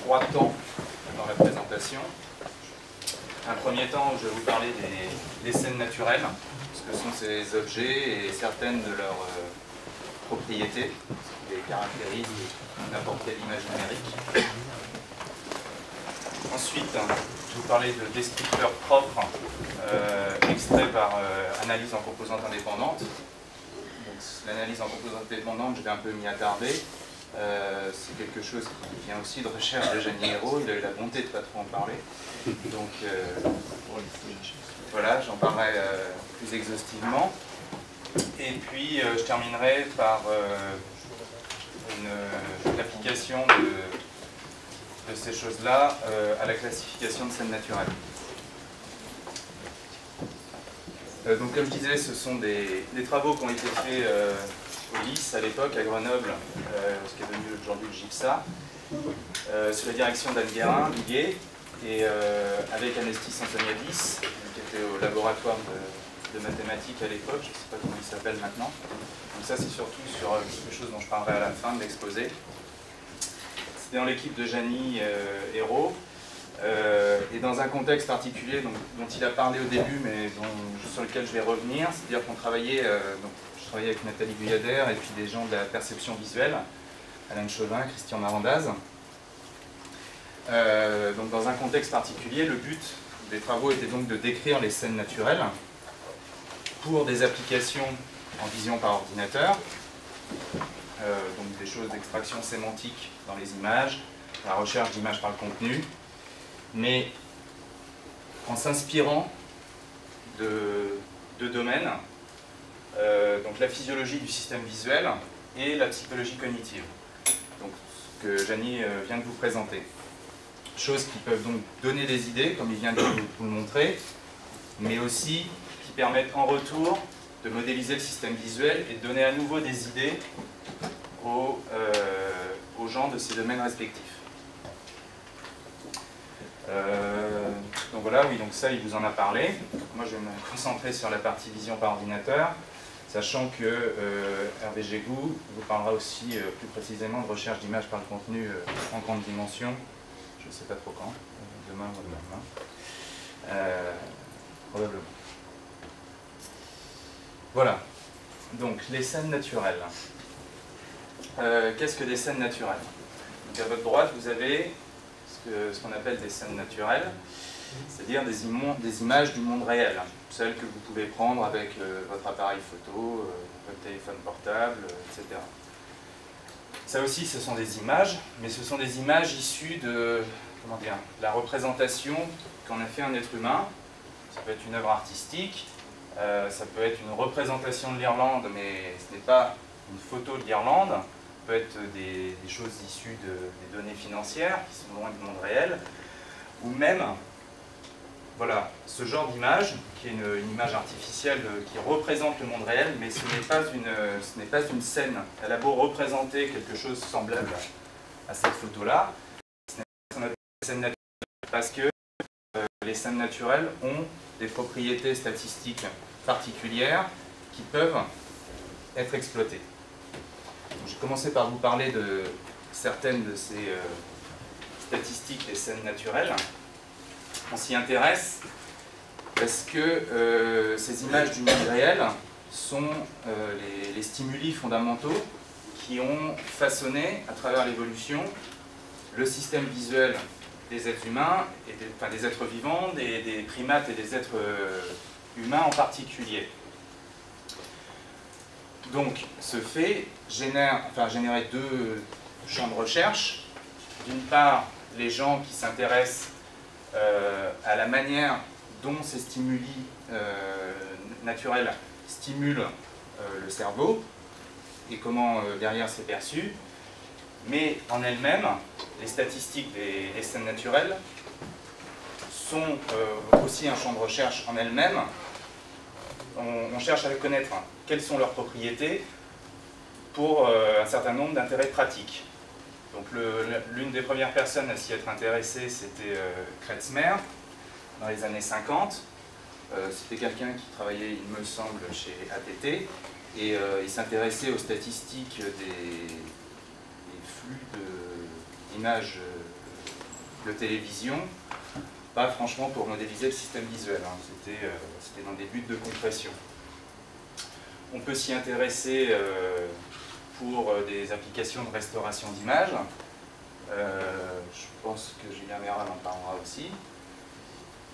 3 temps dans la présentation. Un premier temps où je vais vous parler des scènes naturelles, ce que sont ces objets et certaines de leurs propriétés, ce qui les caractérisent de n'importe quelle image numérique. Ensuite, je vais vous parler de descripteurs propres extraits par analyse en composantes indépendantes. L'analyse en composantes indépendantes, je vais un peu m'y attarder. C'est quelque chose qui vient aussi de recherche de Gianni Hérault. Il a eu la bonté de ne pas trop en parler. Donc voilà, j'en parlerai plus exhaustivement. Et puis je terminerai par une application de ces choses-là à la classification de scènes naturelles. Donc comme je disais, ce sont des travaux qui ont été faits au LIS à l'époque, à Grenoble, ce qui est devenu aujourd'hui le GIPSA, sous la direction d'Anne Guérin, Liguet, et avec Anesti Santoniadis, qui était au laboratoire de mathématiques à l'époque, je ne sais pas comment il s'appelle maintenant. Donc ça c'est surtout sur quelque chose dont je parlerai à la fin de l'exposé. C'était dans l'équipe de Gianni Hérault, et dans un contexte particulier dont il a parlé au début, mais sur lequel je vais revenir, c'est-à-dire qu'on travaillait, je travaillais avec Nathalie Guyader et puis des gens de la perception visuelle, Alain Chauvin, Christian Marandaz. Donc dans un contexte particulier, le but des travaux était donc de décrire les scènes naturelles pour des applications en vision par ordinateur, donc des choses d'extraction sémantique dans les images, la recherche d'images par le contenu, mais en s'inspirant de deux domaines, donc la physiologie du système visuel et la psychologie cognitive, donc ce que Gianni vient de vous présenter. Choses qui peuvent donc donner des idées, comme il vient de vous le montrer, mais aussi qui permettent en retour de modéliser le système visuel et de donner à nouveau des idées aux gens de ces domaines respectifs. Donc voilà, oui, donc ça, il vous en a parlé. Moi, je vais me concentrer sur la partie vision par ordinateur, sachant que Hervé Gégou vous parlera aussi plus précisément de recherche d'images par le contenu en grande dimension. Je ne sais pas trop quand, demain ou demain. Probablement. Voilà, donc les scènes naturelles. Qu'est-ce que des scènes naturelles? Donc à votre droite, vous avez ce qu'on appelle des scènes naturelles, c'est-à-dire des images du monde réel, celles que vous pouvez prendre avec votre appareil photo, votre téléphone portable, etc. Ça aussi, ce sont des images, mais ce sont des images issues de, comment dire, la représentation qu'en a fait un être humain. Ça peut être une œuvre artistique, ça peut être une représentation de l'Irlande, mais ce n'est pas une photo de l'Irlande. Ça peut être des choses issues des données financières qui sont loin du monde réel, ou même, voilà, ce genre d'image, qui est une image artificielle qui représente le monde réel, mais ce n'est pas une scène. Elle a beau représenter quelque chose semblable à cette photo-là, ce n'est pas ce qu'on appelle une scène naturelle, parce que les scènes naturelles ont des propriétés statistiques particulières qui peuvent être exploitées. Je vais commencer par vous parler de certaines de ces statistiques des scènes naturelles. On s'y intéresse parce que ces images du monde réel sont les stimuli fondamentaux qui ont façonné, à travers l'évolution, le système visuel des êtres humains, et des êtres vivants, des primates et des êtres humains en particulier. Donc, ce fait générait deux champs de recherche. D'une part, les gens qui s'intéressent à la manière dont ces stimuli naturels stimulent le cerveau et comment derrière c'est perçu. Mais en elles-mêmes, les statistiques des scènes naturelles sont aussi un champ de recherche en elles-mêmes. On cherche à connaître quelles sont leurs propriétés pour un certain nombre d'intérêts pratiques. Donc l'une des premières personnes à s'y être intéressée, c'était Kretzmer, dans les années 50. C'était quelqu'un qui travaillait, il me semble, chez ATT, et il s'intéressait aux statistiques des flux d'images de télévision, pas franchement pour modéliser le système visuel, hein. C'était dans des buts de compression. On peut s'y intéresser pour des applications de restauration d'images. Je pense que Julien Méral en parlera aussi.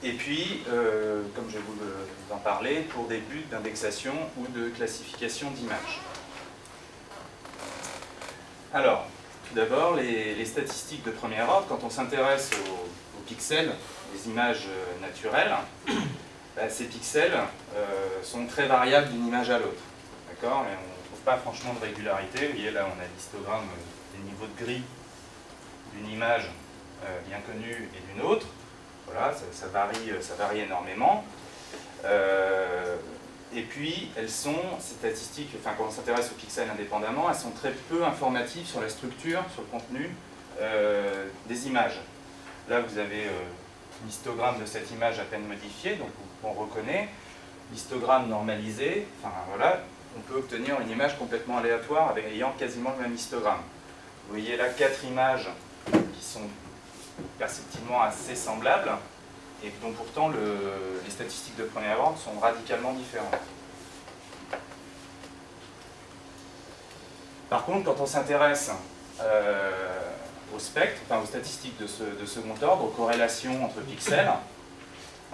Et puis, comme je vais vous en parler, pour des buts d'indexation ou de classification d'images. Alors, tout d'abord, les statistiques de premier ordre, quand on s'intéresse aux pixels, les images naturelles, bah, ces pixels sont très variables d'une image à l'autre. D'accord ? Et on ne trouve pas franchement de régularité. Vous voyez, là, on a l'histogramme des niveaux de gris d'une image bien connue et d'une autre. Voilà, ça varie énormément. Et puis, ces statistiques, enfin, quand on s'intéresse aux pixels indépendamment, elles sont très peu informatives sur la structure, sur le contenu des images. Là, vous avez l'histogramme de cette image à peine modifié, donc on reconnaît. L'histogramme normalisé, enfin voilà, on peut obtenir une image complètement aléatoire ayant quasiment le même histogramme. Vous voyez là 4 images qui sont perceptiblement assez semblables, et dont pourtant les statistiques de premier ordre sont radicalement différentes. Par contre, quand on s'intéresse au spectre, enfin aux statistiques de second ordre, aux corrélations entre pixels,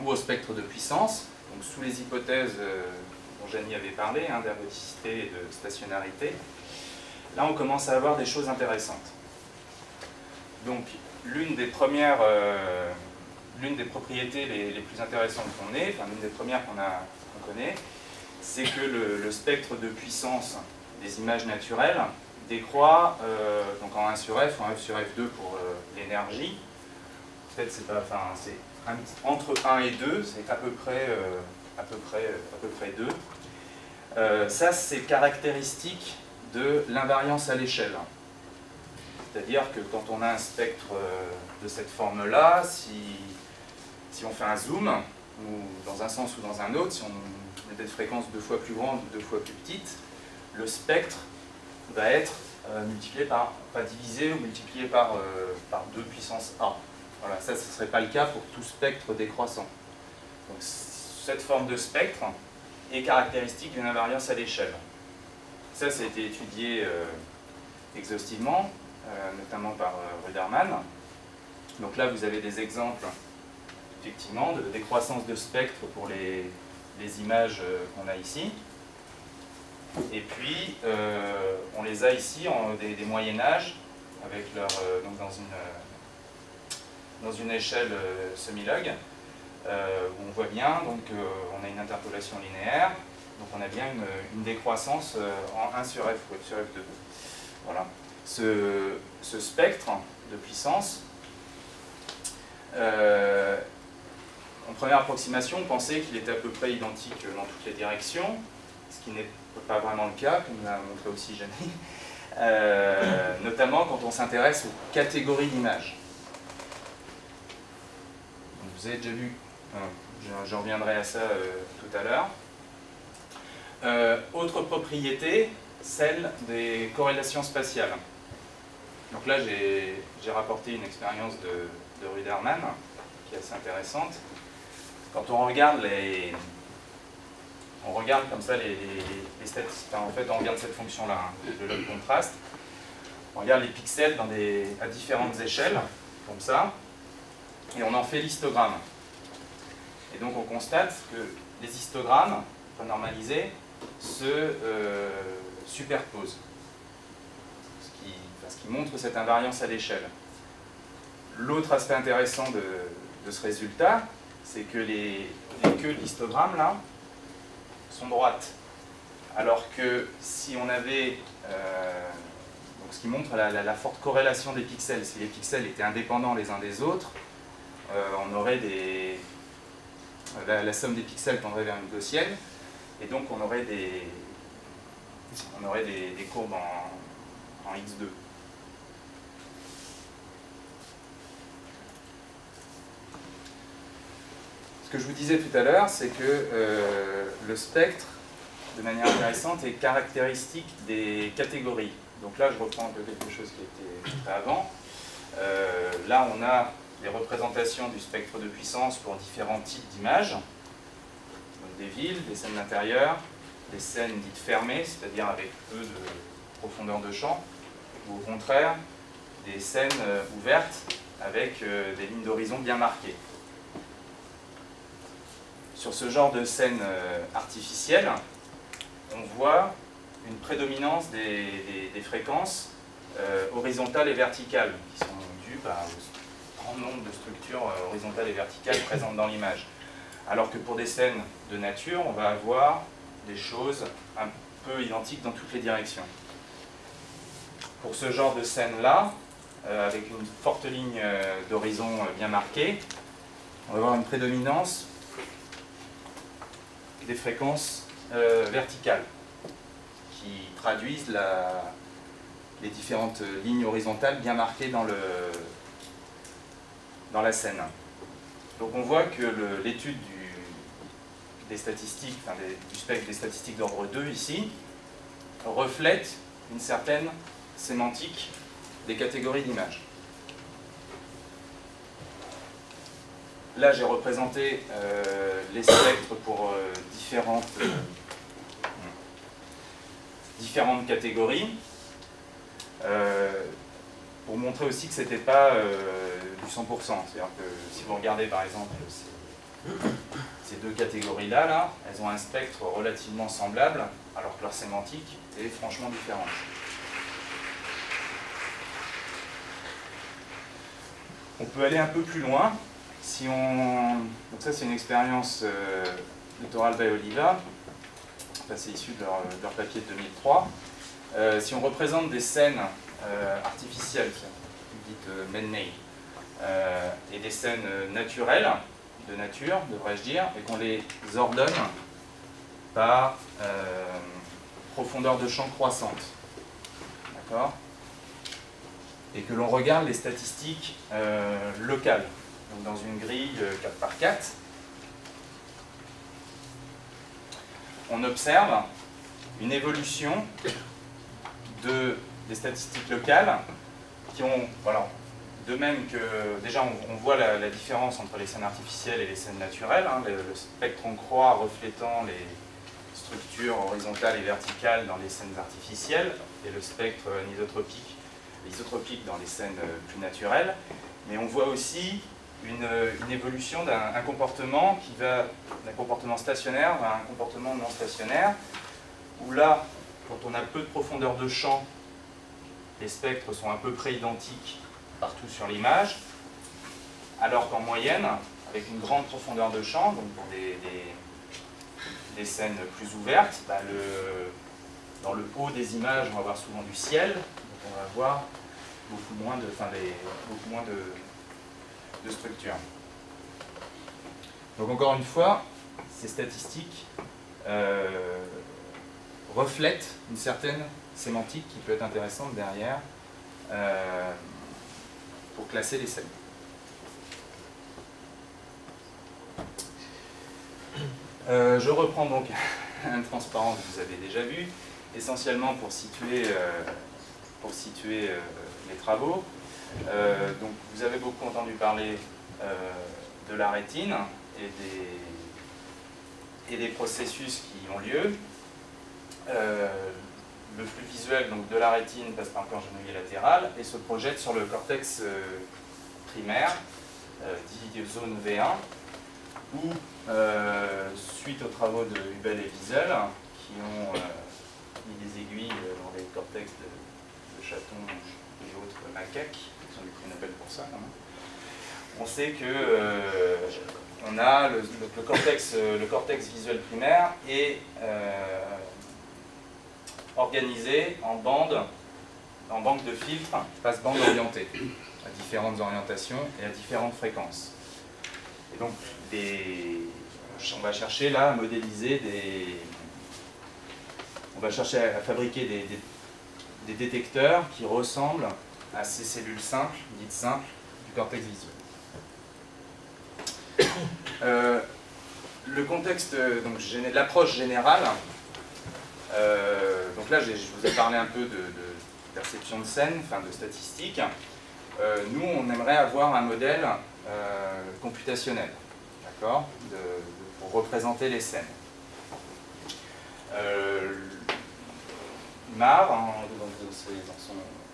ou au spectre de puissance, donc sous les hypothèses dont Janie avait parlé, hein, d'ergodicité et de stationnarité, là on commence à avoir des choses intéressantes. Donc l'une des propriétés les plus intéressantes qu'on ait, enfin l'une des premières qu'on connaît, c'est que le spectre de puissance des images naturelles décroît donc en 1 sur f, en f sur f2 pour l'énergie. En fait, c'est entre 1 et 2, c'est à peu près 2. Ça, c'est caractéristique de l'invariance à l'échelle. C'est-à-dire que quand on a un spectre de cette forme-là, si on fait un zoom, ou dans un sens ou dans un autre, si on a des fréquences 2 fois plus grandes ou 2 fois plus petites, le spectre va être divisé ou multiplié par 2 puissance A. Voilà, ça, ce ne serait pas le cas pour tout spectre décroissant. Donc, cette forme de spectre est caractéristique d'une invariance à l'échelle. Ça a été étudié exhaustivement, notamment par Ruderman. Donc là, vous avez des exemples, effectivement, de décroissance de spectre pour les images qu'on a ici. Et puis, on les a ici en des Moyen-Âge, avec donc dans une échelle semi-log, où on voit bien, donc on a une interpolation linéaire, donc on a bien une décroissance en 1 sur f ou f sur f2. Voilà. Ce spectre de puissance, en première approximation, on pensait qu'il était à peu près identique dans toutes les directions, ce qui n'est pas vraiment le cas, comme l'a montré aussi Janie, notamment quand on s'intéresse aux catégories d'images. Vous avez déjà vu, je reviendrai à ça tout à l'heure. Autre propriété, celle des corrélations spatiales. Donc là, j'ai rapporté une expérience de Ruderman, qui est assez intéressante. Quand on regarde comme ça les statistiques, en fait on regarde cette fonction-là, hein, le log contraste, on regarde les pixels à différentes échelles, comme ça, et on en fait l'histogramme. Et donc on constate que les histogrammes, normalisés, se superposent, ce qui montre cette invariance à l'échelle. L'autre aspect intéressant de ce résultat, c'est que les queues de l'histogramme, là, sont droites. Alors que si on avait, donc ce qui montre la forte corrélation des pixels, si les pixels étaient indépendants les uns des autres, on aurait la somme des pixels tendrait vers une gaussienne, et donc on aurait des courbes en x2. Ce que je vous disais tout à l'heure, c'est que le spectre, de manière intéressante, est caractéristique des catégories. Donc là, je reprends un peu quelque chose qui était fait avant. Là, on a des représentations du spectre de puissance pour différents types d'images, donc des villes, des scènes d'intérieur, des scènes dites fermées, c'est-à-dire avec peu de profondeur de champ, ou au contraire, des scènes ouvertes avec des lignes d'horizon bien marquées. Sur ce genre de scène artificielle, on voit une prédominance des fréquences horizontales et verticales, qui sont dues au grand nombre de structures horizontales et verticales présentes dans l'image. Alors que pour des scènes de nature, on va avoir des choses un peu identiques dans toutes les directions. Pour ce genre de scène-là, avec une forte ligne d'horizon bien marquée, on va avoir une prédominance des fréquences verticales qui traduisent les différentes lignes horizontales bien marquées dans la scène. Donc on voit que l'étude des statistiques, enfin du spectre des statistiques d'ordre 2 ici, reflète une certaine sémantique des catégories d'images. Là, j'ai représenté les spectres pour différentes catégories, pour montrer aussi que ce n'était pas du 100%. C'est-à-dire que si vous regardez par exemple ces deux catégories-là, là, elles ont un spectre relativement semblable, alors que leur sémantique est franchement différente. On peut aller un peu plus loin. Donc ça, c'est une expérience de Torralba et Oliva. Enfin, c'est issu de leur papier de 2003. Si on représente des scènes artificielles, dites man-made, et des scènes naturelles, de nature, devrais-je dire, et qu'on les ordonne par profondeur de champ croissante. D'accord ? Et que l'on regarde les statistiques locales, donc dans une grille 4x4, on observe une évolution des statistiques locales qui ont, voilà, de même que, déjà on voit la différence entre les scènes artificielles et les scènes naturelles, hein, le spectre en croix reflétant les structures horizontales et verticales dans les scènes artificielles, et le spectre isotropique dans les scènes plus naturelles, mais on voit aussi une évolution d'un comportement qui va d'un comportement stationnaire vers un comportement non stationnaire, où là, quand on a peu de profondeur de champ, les spectres sont à peu près identiques partout sur l'image, alors qu'en moyenne, avec une grande profondeur de champ, donc pour des scènes plus ouvertes, bah dans le haut des images, on va voir souvent du ciel, donc on va voir beaucoup moins de structures. Donc encore une fois, ces statistiques reflètent une certaine sémantique qui peut être intéressante derrière pour classer les scènes. Je reprends donc un transparent que vous avez déjà vu, essentiellement pour situer les travaux. Donc vous avez beaucoup entendu parler de la rétine et des processus qui ont lieu. Le flux visuel donc, de la rétine passe par le corps genouillé latéral et se projette sur le cortex primaire, dit zone V1, où, suite aux travaux de Hubel et Wiesel, qui ont mis des aiguilles dans les cortex de chatons et autres macaques, ils ont eu prix Nobel pour ça quand même, on sait que on a le cortex visuel primaire est organisé en banque de filtres, passe-bande orientée, à différentes orientations et à différentes fréquences. Et donc, on va chercher là à modéliser on va chercher à fabriquer des détecteurs qui ressemblent à ces cellules simples, dites simples, du cortex visuel. Le contexte, donc l'approche générale, donc là je vous ai parlé un peu de perception de scène, enfin de statistiques. Nous on aimerait avoir un modèle computationnelle, d'accord, pour représenter les scènes. Marr,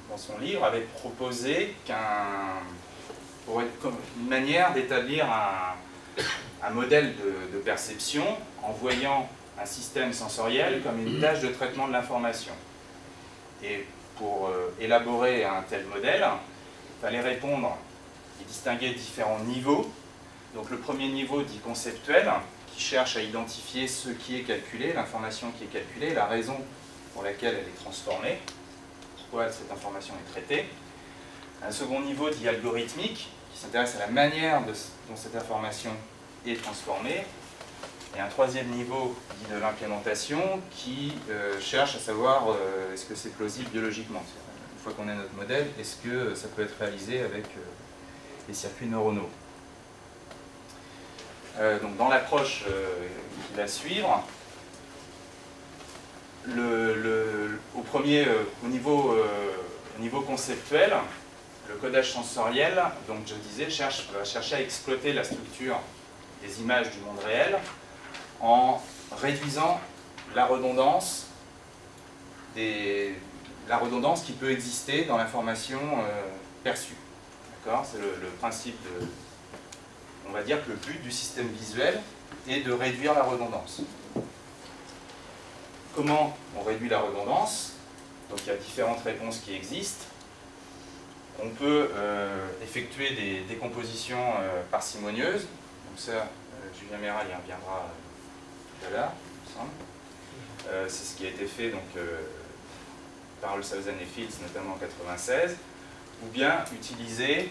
dans son livre, avait proposé une manière d'établir un modèle de perception en voyant un système sensoriel comme une tâche de traitement de l'information. Et pour élaborer un tel modèle, il fallait répondre et distinguer différents niveaux. Donc le premier niveau dit conceptuel, qui cherche à identifier ce qui est calculé, l'information qui est calculée, la raison pour laquelle elle est transformée, pourquoi cette information est traitée. Un second niveau dit algorithmique, qui s'intéresse à la manière dont cette information est transformée. Et un troisième niveau dit de l'implémentation, qui cherche à savoir est-ce que c'est plausible biologiquement. Une fois qu'on a notre modèle, est-ce que ça peut être réalisé avec les circuits neuronaux. Donc dans l'approche qui va suivre, au niveau conceptuel, le codage sensoriel, donc je disais, va chercher à exploiter la structure des images du monde réel en réduisant la redondance qui peut exister dans l'information perçue. D'accord ? C'est le principe de... On va dire que le but du système visuel est de réduire la redondance. Comment on réduit la redondance? Donc il y a différentes réponses qui existent. On peut effectuer des décompositions parcimonieuses. Donc ça, Julien Méral y reviendra tout à l'heure, il me semble. C'est ce qui a été fait donc, par Olshausen et Fields, notamment en 1996. Ou bien utiliser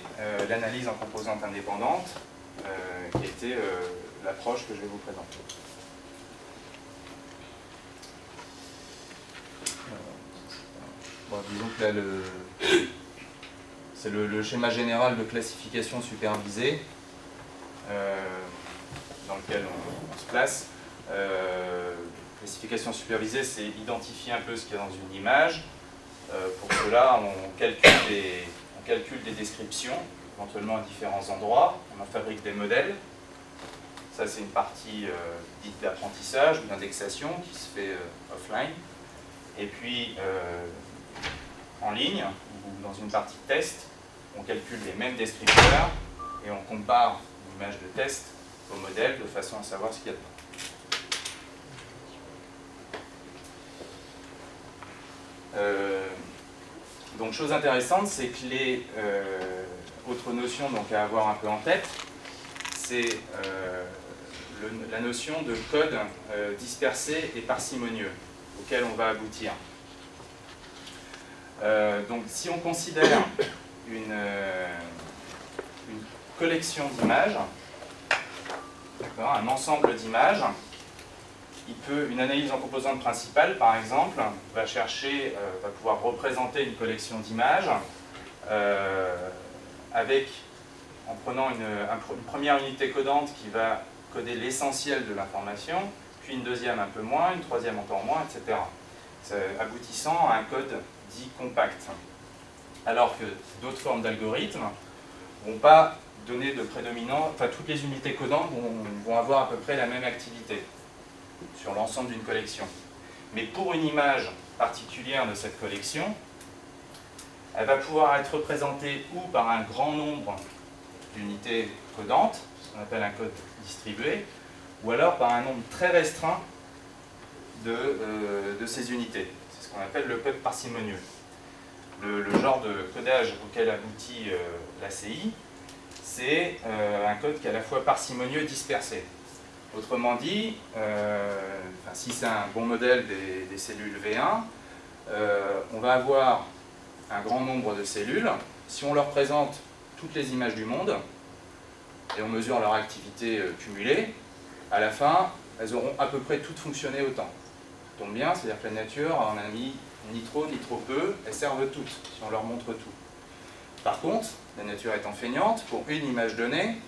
l'analyse en composantes indépendantes, qui était l'approche que je vais vous présenter. Bon, disons que là, c'est le schéma général de classification supervisée dans lequel on se place. Classification supervisée, c'est identifier un peu ce qu'il y a dans une image. Pour cela, on calcule des descriptions, éventuellement à différents endroits. On en fabrique des modèles. Ça, c'est une partie dite d'apprentissage ou d'indexation qui se fait offline. Et puis, en ligne, ou dans une partie test, on calcule les mêmes descripteurs et on compare l'image de test au modèle de façon à savoir ce qu'il y a dedans. Donc, chose intéressante, c'est que les autres notions donc, à avoir un peu en tête, c'est la notion de code dispersé et parcimonieux, auquel on va aboutir. Donc, si on considère une collection d'images, un ensemble d'images, une analyse en composantes principales, par exemple, va pouvoir représenter une collection d'images en prenant une première unité codante qui va coder l'essentiel de l'information, puis une deuxième un peu moins, une troisième encore moins, etc. Aboutissant à un code dit compact. Alors que d'autres formes d'algorithmes ne vont pas donner de prédominant, enfin toutes les unités codantes vont avoir à peu près la même activité sur l'ensemble d'une collection. Mais pour une image particulière de cette collection, elle va pouvoir être représentée ou par un grand nombre d'unités codantes, ce qu'on appelle un code distribué, ou alors par un nombre très restreint de ces unités. C'est ce qu'on appelle le code parcimonieux. Le genre de codage auquel aboutit l'ACI, c'est un code qui est à la fois parcimonieux et dispersé. Autrement dit, si c'est un bon modèle des cellules V1, on va avoir un grand nombre de cellules. Si on leur présente toutes les images du monde, et on mesure leur activité cumulée, à la fin, elles auront à peu près toutes fonctionné autant. Ça tombe bien, c'est-à-dire que la nature en a mis ni trop ni trop peu, elles servent toutes, si on leur montre tout. Par contre, la nature étant feignante, pour une image donnée,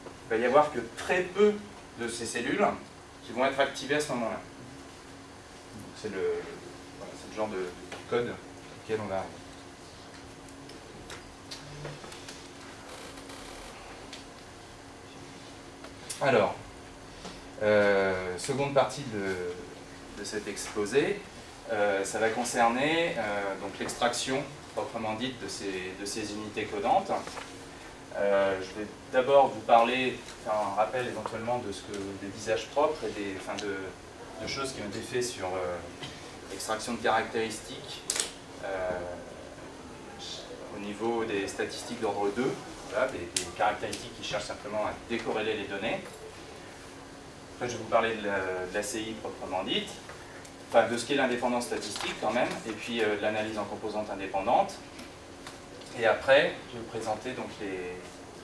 il va y avoir que très peu de ces cellules qui vont être activées à ce moment-là. C'est le genre de code auquel on va arriver. Alors, seconde partie de cet exposé, ça va concerner donc l'extraction proprement dite de ces unités codantes. Je vais d'abord vous parler, faire un rappel éventuellement de des visages propres et de choses qui ont été faites sur l'extraction de caractéristiques au niveau des statistiques d'ordre 2, voilà, des caractéristiques qui cherchent simplement à décorréler les données. Après, je vais vous parler de l'ACI proprement dite, enfin de ce qu'est l'indépendance statistique quand même, et puis de l'analyse en composantes indépendantes. Et après, je vais vous présenter donc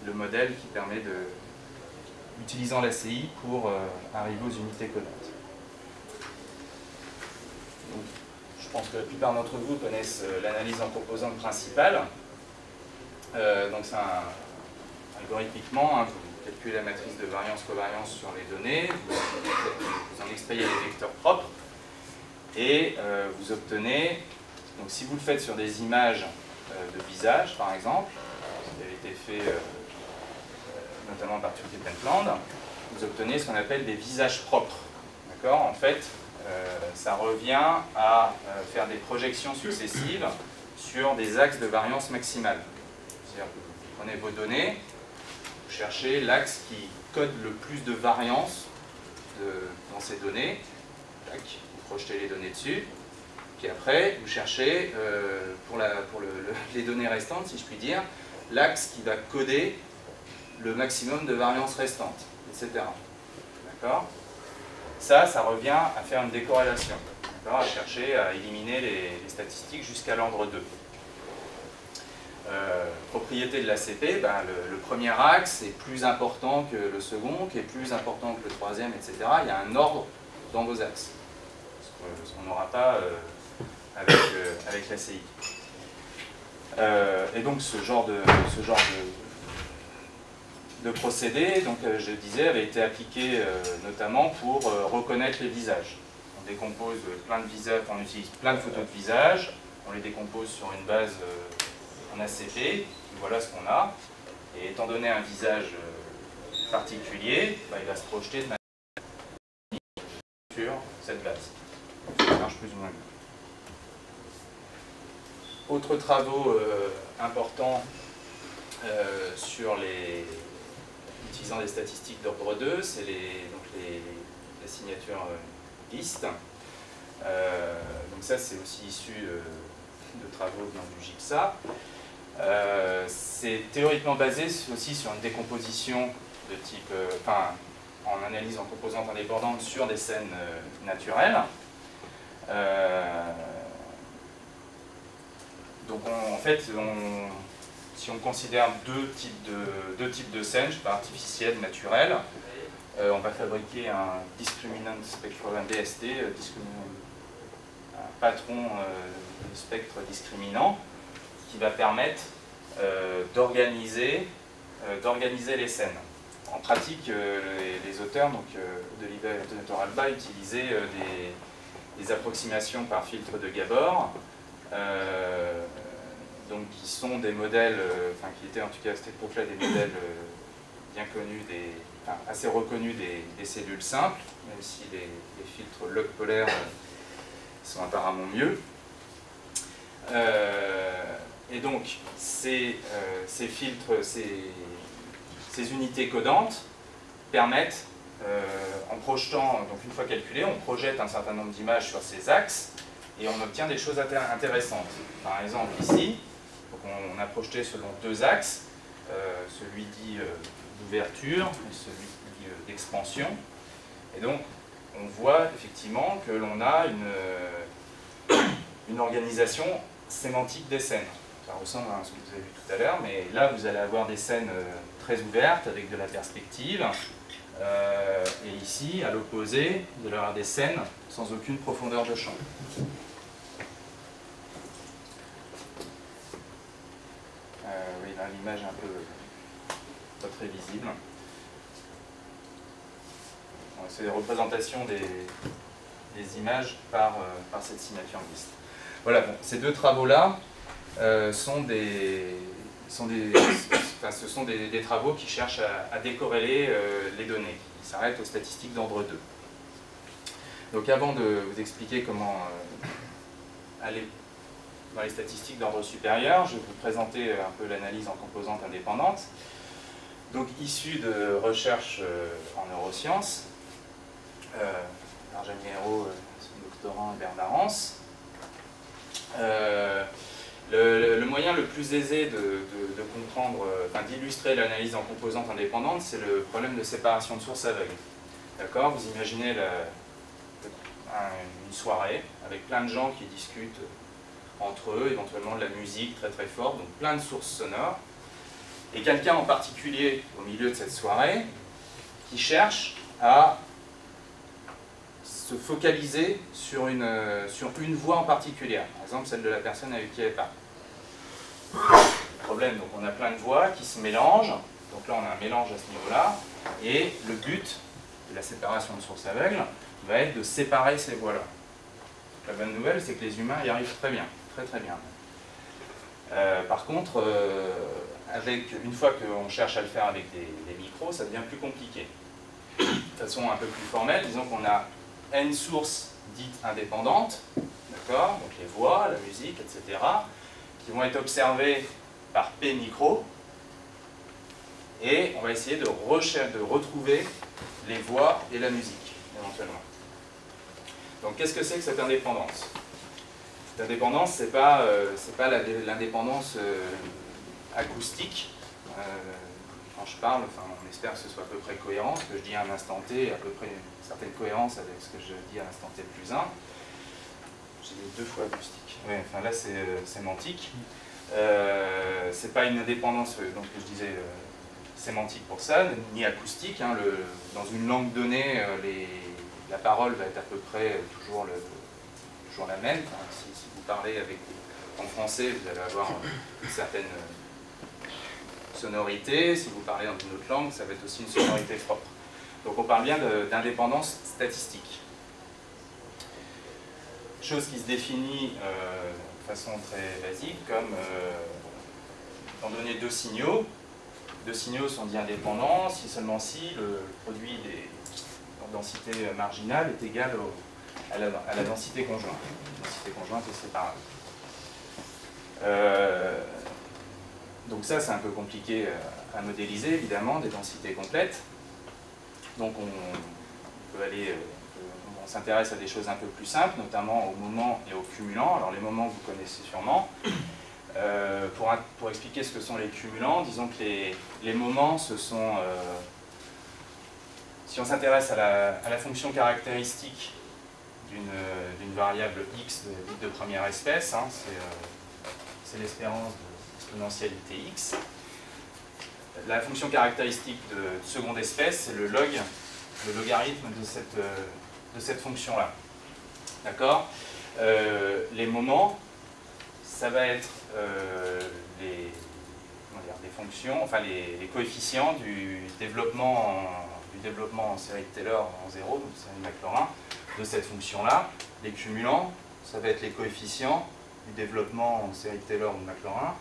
le modèle qui permet utilisant l'ACI pour arriver aux unités codantes. Donc, je pense que la plupart d'entre vous connaissent l'analyse en composantes principales. Donc c'est algorithmiquement, hein, vous calculez la matrice de variance-covariance sur les données, vous en extrayez les vecteurs propres, et vous obtenez, donc si vous le faites sur des images de visage par exemple, ce qui avait été fait notamment par Turkey Pentland, vous obtenez ce qu'on appelle des visages propres. D'accord ? En fait, ça revient à faire des projections successives sur des axes de variance maximale. C'est-à-dire que vous prenez vos données, vous cherchez l'axe qui code le plus de variance dans ces données, tac, vous projetez les données dessus, puis après vous cherchez pour les données restantes, si je puis dire, l'axe qui va coder le maximum de variance restante, etc. D'accord ? Ça revient à faire une décorrélation, à chercher à éliminer les statistiques jusqu'à l'ordre 2. Propriété de l'ACP, ben, le premier axe est plus important que le second, qui est plus important que le troisième, etc. Il y a un ordre dans vos axes, ce qu'on n'aura pas avec l'ACI. Et donc ce genre de procédé, donc, je disais, avait été appliqué notamment pour reconnaître les visages. On décompose plein de visages, on utilise plein de photos de visages, on les décompose sur une base en ACP, voilà ce qu'on a. Et étant donné un visage particulier, bah, il va se projeter de manière sur cette base. Ça marche plus ou moins bien. Autres travaux importants sur utilisant des statistiques d'ordre 2, c'est la signature liste. Donc ça, c'est aussi issu de travaux venant du GIPSA. C'est théoriquement basé aussi sur une décomposition de type, en analyse en composantes indépendantes sur des scènes naturelles. Donc en fait, si on considère deux types de scènes, je sais pas, artificielles, naturelles, on va fabriquer un discriminant spectral, un DST, un patron de spectre discriminant, qui va permettre d'organiser les scènes. En pratique, les auteurs, donc Delivet et Donator Alba, utilisaient des approximations par filtre de Gabor, donc qui sont des modèles, qui étaient en tout cas à cette époque-là des modèles bien connus, assez reconnus des cellules simples, même si les filtres log polaires sont apparemment mieux. Et donc, ces filtres, ces unités codantes permettent, en projetant, donc une fois calculé, on projette un certain nombre d'images sur ces axes et on obtient des choses intéressantes. Par exemple, ici, donc on a projeté selon deux axes, celui dit d'ouverture et celui dit d'expansion. Et donc, on voit effectivement que l'on a une organisation sémantique des scènes. Ça ressemble à ce que vous avez vu tout à l'heure, mais là vous allez avoir des scènes très ouvertes avec de la perspective, et ici, à l'opposé, vous allez avoir des scènes sans aucune profondeur de champ. Oui, là l'image est un peu pas très visible. C'est des représentations des images par cette signature liste. Voilà, bon, ces deux travaux-là sont des ce sont des travaux qui cherchent à décorréler les données. Ils s'arrêtent aux statistiques d'ordre 2. Donc avant de vous expliquer comment aller dans les statistiques d'ordre supérieur, je vais vous présenter un peu l'analyse en composantes indépendantes. Donc issue de recherches en neurosciences, Arjani Hérault, son doctorant et Bernard Hans. Le moyen le plus aisé de comprendre, d'illustrer l'analyse en composantes indépendantes, c'est le problème de séparation de source aveugle. D'accord? Vous imaginez une soirée avec plein de gens qui discutent entre eux, éventuellement de la musique très très forte, donc plein de sources sonores, et quelqu'un en particulier au milieu de cette soirée qui cherche à se focaliser sur une voix en particulier, par exemple celle de la personne avec qui elle parle. Problème, donc on a plein de voix qui se mélangent, donc là on a un mélange à ce niveau-là, et le but de la séparation de source aveugle va être de séparer ces voix-là. La bonne nouvelle, c'est que les humains y arrivent très bien, très très bien. Par contre, une fois qu'on cherche à le faire avec des micros, ça devient plus compliqué. De façon un peu plus formelle, disons qu'on a n sources dites indépendantes, d'accord, donc les voix, la musique, etc., qui vont être observées par P micros, et on va essayer de retrouver les voix et la musique, éventuellement. Donc qu'est-ce que c'est que cette indépendance? Cette indépendance, c'est pas l'indépendance acoustique. Quand je parle, on espère que ce soit à peu près cohérent, ce que je dis à un instant T, à peu près une certaine cohérence avec ce que je dis à l'instant T plus 1. J'ai dit 2 fois acoustique. Ouais, enfin là c'est sémantique. C'est pas une indépendance, donc je disais sémantique pour ça, ni acoustique. Hein, dans une langue donnée, la parole va être à peu près toujours la même. Enfin, si vous parlez en français, vous allez avoir une certaine sonorité. Si vous parlez dans une autre langue, ça va être aussi une sonorité propre. Donc on parle bien d'indépendance statistique. Chose qui se définit de façon très basique comme, étant donné deux signaux sont dits indépendants si seulement si le produit des densité marginale est égal à la densité conjointe. La densité conjointe est séparable. Donc ça, c'est un peu compliqué à modéliser, évidemment, des densités complètes. Donc on s'intéresse à des choses un peu plus simples, notamment aux moments et aux cumulants. Alors les moments, vous connaissez sûrement. Pour expliquer ce que sont les cumulants, disons que les moments, ce sont... si on s'intéresse à la fonction caractéristique d'une variable x de première espèce, hein, c'est l'espérance de l'exponentialité x. La fonction caractéristique de seconde espèce, c'est le logarithme de cette fonction-là. D'accord? Les moments, ça va être les fonctions, enfin les coefficients du développement en série de Taylor en 0, donc série de Maclaurin, de cette fonction-là. Les cumulants, ça va être les coefficients du développement en série de Taylor ou de Maclaurin,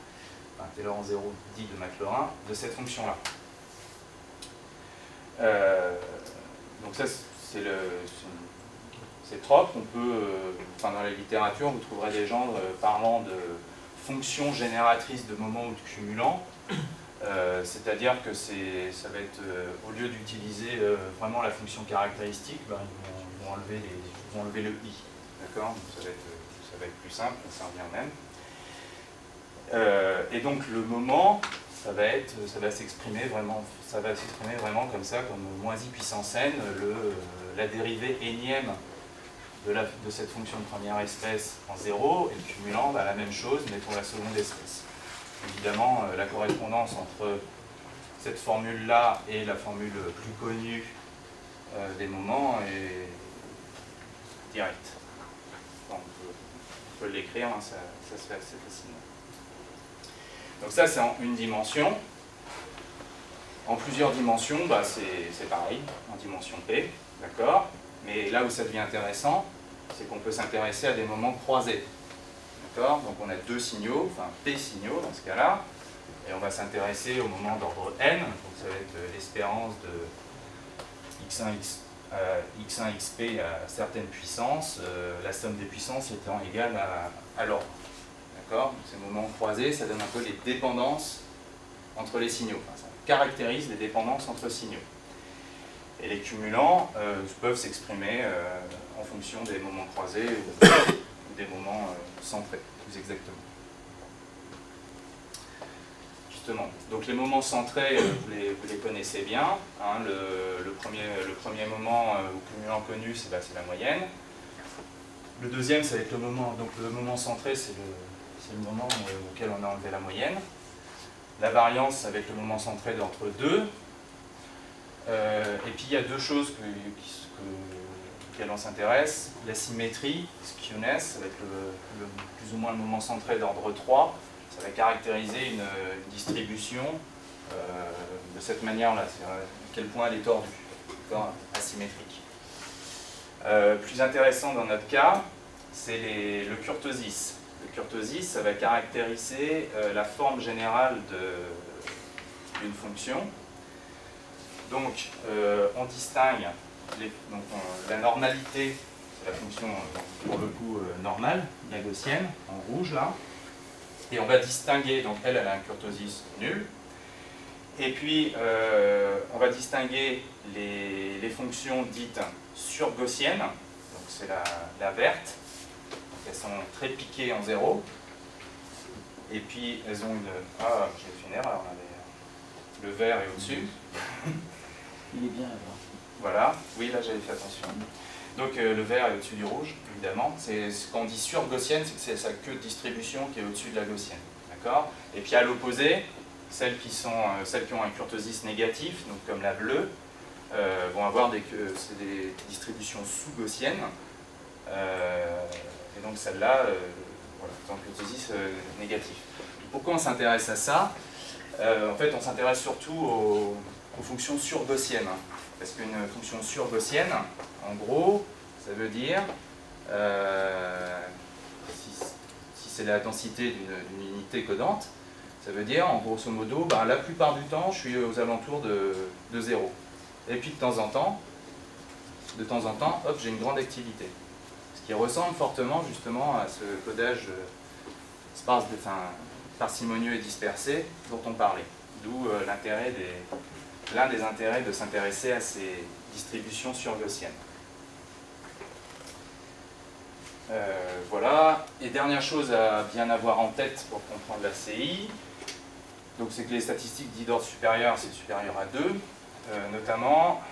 enfin Taylor en 0 dit de Maclaurin, de cette fonction-là. Donc ça, c'est propre. On peut, enfin dans la littérature, vous trouverez des gens parlant de fonctions génératrices de moments ou de cumulants. C'est-à-dire que ça va être, au lieu d'utiliser vraiment la fonction caractéristique, ben, ils vont enlever le i. D'accord? Ça va être plus simple, ça revient au même. Et donc le moment, ça va s'exprimer vraiment comme ça, comme moins i puissance n, la dérivée énième de cette fonction de première espèce en 0, et le cumulant, bah, la même chose, mais pour la seconde espèce. Évidemment, la correspondance entre cette formule-là et la formule plus connue des moments est directe. Bon, on peut l'écrire, hein, ça se fait assez facilement. Donc ça, c'est en une dimension. En plusieurs dimensions, bah, c'est pareil, en dimension P, d'accord? Mais là où ça devient intéressant, c'est qu'on peut s'intéresser à des moments croisés. Donc on a deux signaux, enfin P signaux dans ce cas-là, Et on va s'intéresser au moment d'ordre n, donc ça va être l'espérance de x1 xp à certaines puissances, la somme des puissances étant égale à l'ordre. D'accord? Ces moments croisés, ça donne un peu les dépendances entre les signaux. Enfin, ça caractérise les dépendances entre signaux. Et les cumulants peuvent s'exprimer en fonction des moments croisés ou des moments centrés, plus exactement. Justement, donc les moments centrés, vous les connaissez bien. Hein, le premier moment ou cumulant connu, c'est la moyenne. Le deuxième, ça va être le moment. Donc le moment centré, c'est le moment auquel on a enlevé la moyenne. La variance, ça va être le moment centré d'entre deux. Et puis il y a deux choses auxquelles on s'intéresse. La symétrie, skewness, ça va être plus ou moins le moment centré d'ordre 3. Ça va caractériser une distribution de cette manière-là, c'est-à-dire à quel point elle est tordue, asymétrique. Plus intéressant dans notre cas, c'est le kurtosis. Le kurtosis, ça va caractériser la forme générale d'une fonction. Donc, on distingue la normalité, c'est la fonction pour le coup normale, la gaussienne, en rouge là. Et on va distinguer, donc elle a un kurtosis nul. Et puis, on va distinguer les fonctions dites surgaussiennes, donc c'est la verte. Donc elles sont très piquées en 0. Et puis, elles ont une... Ah, j'ai fait une erreur, le vert est au-dessus. Il est bien là-bas. Voilà, oui, là j'avais fait attention. Donc le vert est au-dessus du rouge, évidemment. Quand on dit surgaussienne, c'est que c'est sa queue de distribution qui est au-dessus de la gaussienne. D'accord? Et puis à l'opposé, celles qui ont un kurtosis négatif, donc comme la bleue, vont avoir des distributions sous-gaussiennes. Et donc celle-là, voilà, ont un kurtosis négatif. Pourquoi on s'intéresse à ça? En fait, on s'intéresse surtout aux fonctions surgaussiennes. Parce qu'une fonction surgaussienne, en gros, ça veut dire, si c'est la densité d'une unité codante, ça veut dire, en grosso modo, la plupart du temps, je suis aux alentours de 0. Et puis de temps en temps, hop, j'ai une grande activité. Ce qui ressemble fortement justement à ce codage parcimonieux et dispersé dont on parlait. D'où l'un des intérêts de s'intéresser à ces distributions surgaussiennes. Voilà. Et dernière chose à bien avoir en tête pour comprendre la CI, c'est que les statistiques dites d'ordre supérieur, c'est supérieur à 2, notamment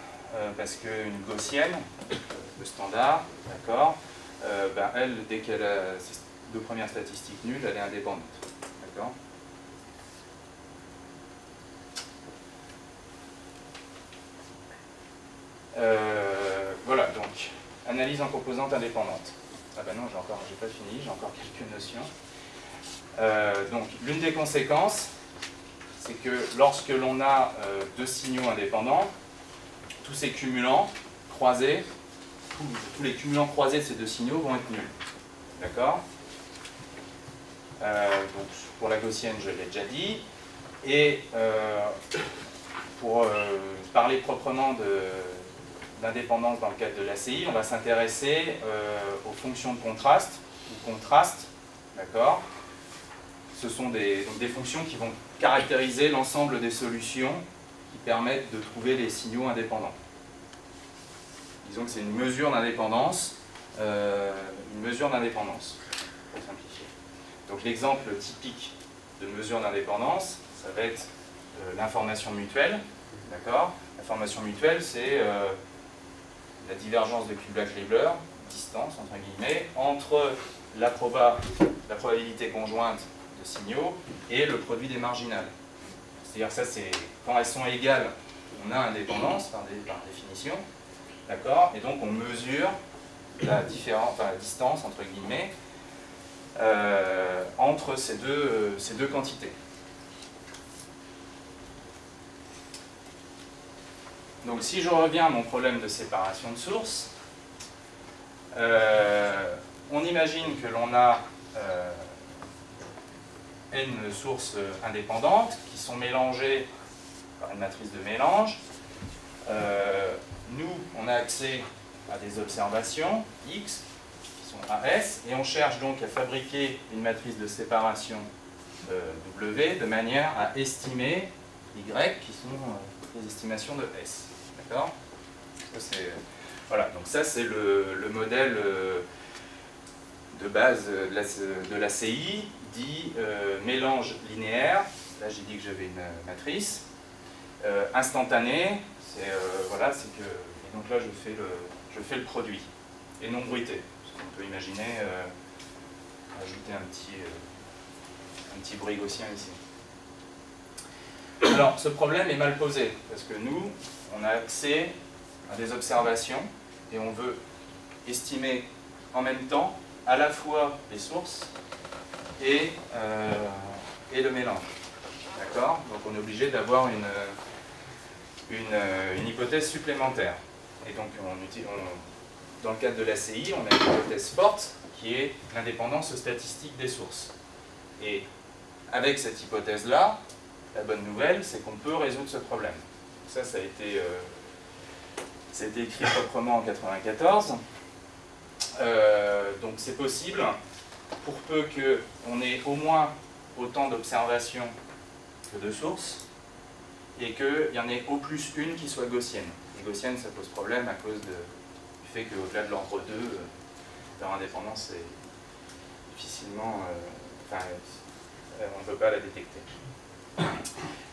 parce qu'une gaussienne, le standard, d'accord, elle, dès qu'elle a ses deux premières statistiques nulles, elle est indépendante. D'accord ? Voilà, donc, analyse en composantes indépendantes. Ah ben non, j'ai pas fini, j'ai encore quelques notions. Donc, l'une des conséquences, c'est que lorsque l'on a deux signaux indépendants, tous ces cumulants croisés, tous les cumulants croisés de ces deux signaux vont être nuls. D'accord ? Donc, pour la gaussienne, je l'ai déjà dit. Et pour parler proprement d'indépendance dans le cadre de l'ACI, on va s'intéresser aux fonctions de contraste, ou contraste, d'accord? Ce sont des fonctions qui vont caractériser l'ensemble des solutions qui permettent de trouver les signaux indépendants. Disons que c'est une mesure d'indépendance, pour simplifier. Donc l'exemple typique de mesure d'indépendance, ça va être l'information mutuelle, d'accord? L'information mutuelle, c'est la divergence de Kullback-Leibler, distance entre guillemets, entre la probabilité conjointe de signaux et le produit des marginales. C'est-à-dire ça, c'est quand elles sont égales, on a indépendance par définition, d'accord? Et donc on mesure la distance entre guillemets entre ces deux quantités. Donc si je reviens à mon problème de séparation de source, on imagine que l'on a n sources indépendantes qui sont mélangées par une matrice de mélange. Nous, on a accès à des observations X qui sont AS, et on cherche donc à fabriquer une matrice de séparation W de manière à estimer Y qui sont les estimations de S. D'accord ? Voilà, donc ça c'est le modèle de base de la CI, dit mélange linéaire. Là j'ai dit que j'avais une matrice. Instantané, voilà, c'est que. Et donc là je fais le produit. Et non bruité. Parce qu'on peut imaginer ajouter un petit bruit gaussien ici. Alors ce problème est mal posé, parce que nous, on a accès à des observations et on veut estimer en même temps à la fois les sources et le mélange. D'accord ? Donc on est obligé d'avoir une hypothèse supplémentaire. Et donc dans le cadre de l'ACI, on a une hypothèse forte qui est l'indépendance statistique des sources. Et avec cette hypothèse-là, la bonne nouvelle, c'est qu'on peut résoudre ce problème. Ça a été écrit proprement en 1994. Donc c'est possible, pour peu qu'on ait au moins autant d'observations que de sources, et qu'il y en ait au plus une qui soit gaussienne. Et gaussienne, ça pose problème à cause du fait qu'au-delà de l'ordre 2, leur indépendance est difficilement... on ne peut pas la détecter.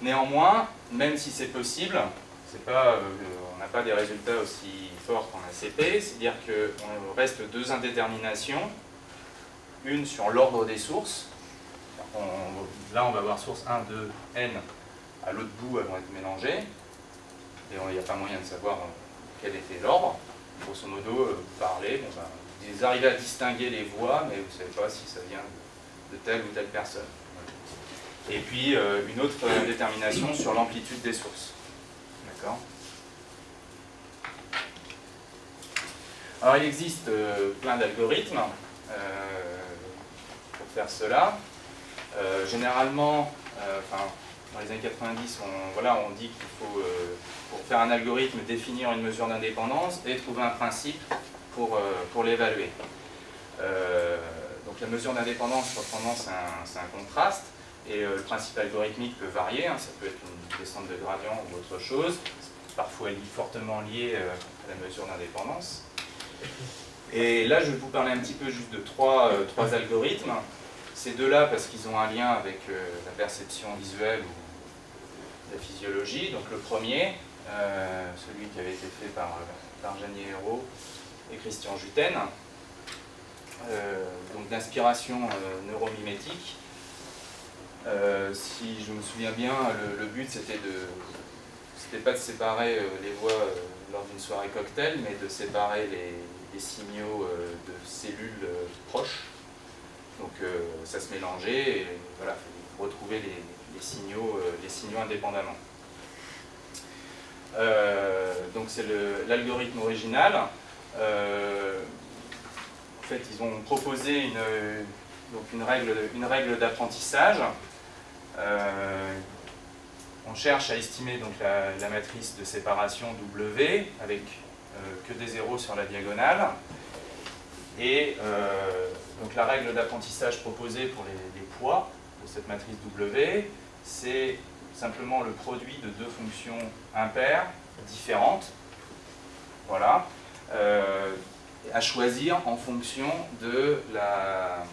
Néanmoins, même si c'est possible, on n'a pas des résultats aussi forts qu'en ACP, c'est-à-dire qu'on reste deux indéterminations, une sur l'ordre des sources. Là, on va voir source 1, 2, n, à l'autre bout, elles vont être mélangées, et il n'y a pas moyen de savoir quel était l'ordre. Grosso modo, parler, ils arrivent à distinguer les voix, mais vous ne savez pas si ça vient de telle ou telle personne. Et puis une autre détermination sur l'amplitude des sources. D'accord ? Alors il existe plein d'algorithmes pour faire cela. Généralement, dans les années 90, on dit qu'il faut, pour faire un algorithme, définir une mesure d'indépendance et trouver un principe pour l'évaluer. Donc la mesure d'indépendance, proprement, c'est un contraste. Et le principe algorithmique peut varier, ça peut être une descente de gradient ou autre chose, parfois fortement lié à la mesure d'indépendance. Et là, je vais vous parler un petit peu juste de trois algorithmes. Ces deux-là, parce qu'ils ont un lien avec la perception visuelle ou la physiologie. Donc le premier, celui qui avait été fait par Janier Hérault et Christian Jutten, donc d'inspiration neuromimétique. Si je me souviens bien, le but c'était pas de séparer les voix lors d'une soirée cocktail, mais de séparer les signaux de cellules proches. Donc ça se mélangeait et voilà, il faut retrouver les signaux indépendamment. Donc c'est l'algorithme original. En fait, ils ont proposé une règle d'apprentissage. On cherche à estimer donc la matrice de séparation W avec que des zéros sur la diagonale. Et donc la règle d'apprentissage proposée pour les poids de cette matrice W, c'est simplement le produit de deux fonctions impaires différentes. Voilà. À choisir en fonction de la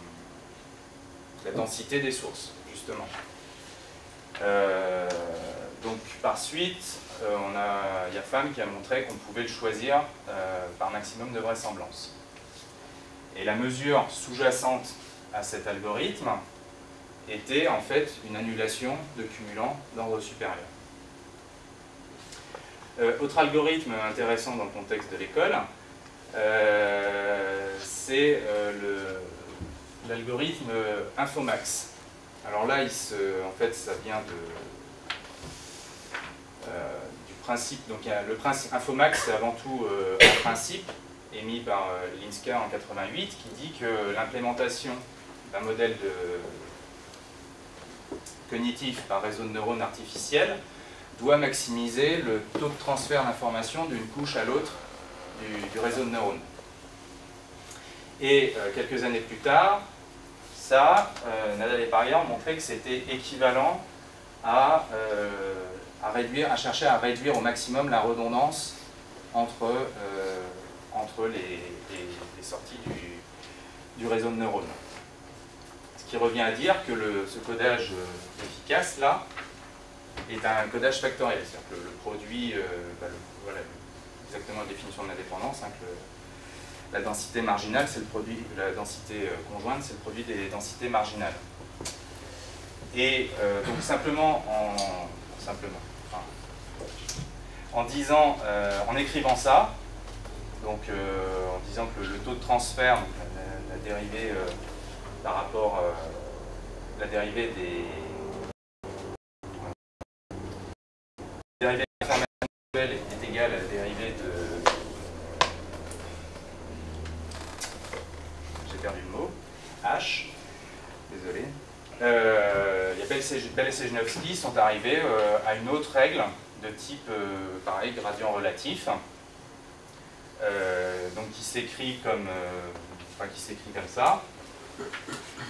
densité des sources, justement. Donc par suite, il y a Pham qui a montré qu'on pouvait le choisir par maximum de vraisemblance. Et la mesure sous-jacente à cet algorithme était en fait une annulation de cumulant d'ordre supérieur. Autre algorithme intéressant dans le contexte de l'école, c'est l'algorithme Infomax. Alors là, en fait, ça vient du principe. Donc, le principe Infomax, c'est avant tout un principe émis par Linska en 88 qui dit que l'implémentation d'un modèle cognitif par réseau de neurones artificiel doit maximiser le taux de transfert d'informations d'une couche à l'autre du réseau de neurones. Et quelques années plus tard, Nadal et Parier ont montré que c'était équivalent à chercher à réduire au maximum la redondance entre les sorties du réseau de neurones. Ce qui revient à dire que ce codage efficace là est un codage factoriel, c'est-à-dire que le produit, voilà exactement la définition de la dépendance, hein, que la densité marginale, c'est le produit, la densité conjointe, c'est le produit des densités marginales. Et donc simplement en écrivant ça, donc en disant que le taux de transfert, donc la dérivée par rapport la dérivée des informationnelle est égale à la dérivée de, j'ai perdu le mot, H, désolé. Bell et Sejnowski sont arrivés à une autre règle de type, pareil, gradient relatif, donc qui s'écrit comme ça,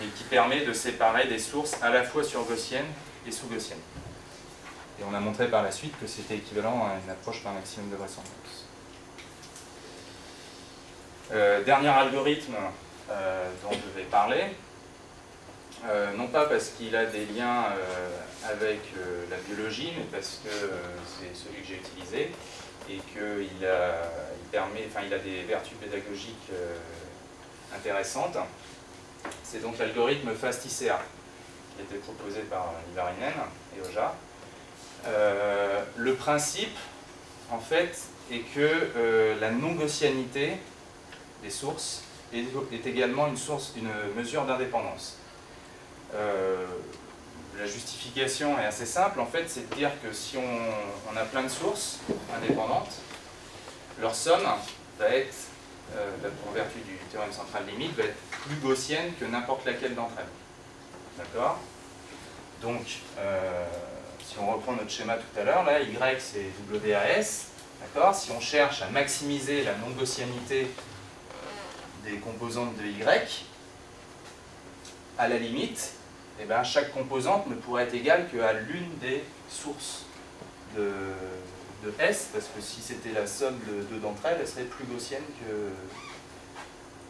et qui permet de séparer des sources à la fois sur-gaussiennes et sous-gaussiennes. Et on a montré par la suite que c'était équivalent à une approche par maximum de vraisemblance. Dernier algorithme dont je vais parler, non pas parce qu'il a des liens avec la biologie, mais parce que c'est celui que j'ai utilisé et qu'il a des vertus pédagogiques intéressantes. C'est donc l'algorithme FastICA qui a été proposé par Ivarinen et Oja. Le principe, en fait, est que la non-gaussianité des sources est également une mesure d'indépendance. La justification est assez simple, en fait, c'est de dire que si on a plein de sources indépendantes, leur somme va être, en vertu du théorème central limite, va être plus gaussienne que n'importe laquelle d'entre elles. D'accord? Donc, si on reprend notre schéma tout à l'heure, là, Y c'est WAS, d'accord? Si on cherche à maximiser la non-gaussianité des composantes de Y, à la limite, eh ben, chaque composante ne pourrait être égale qu'à l'une des sources de S, parce que si c'était la somme de deux d'entre elles, elle serait plus gaussienne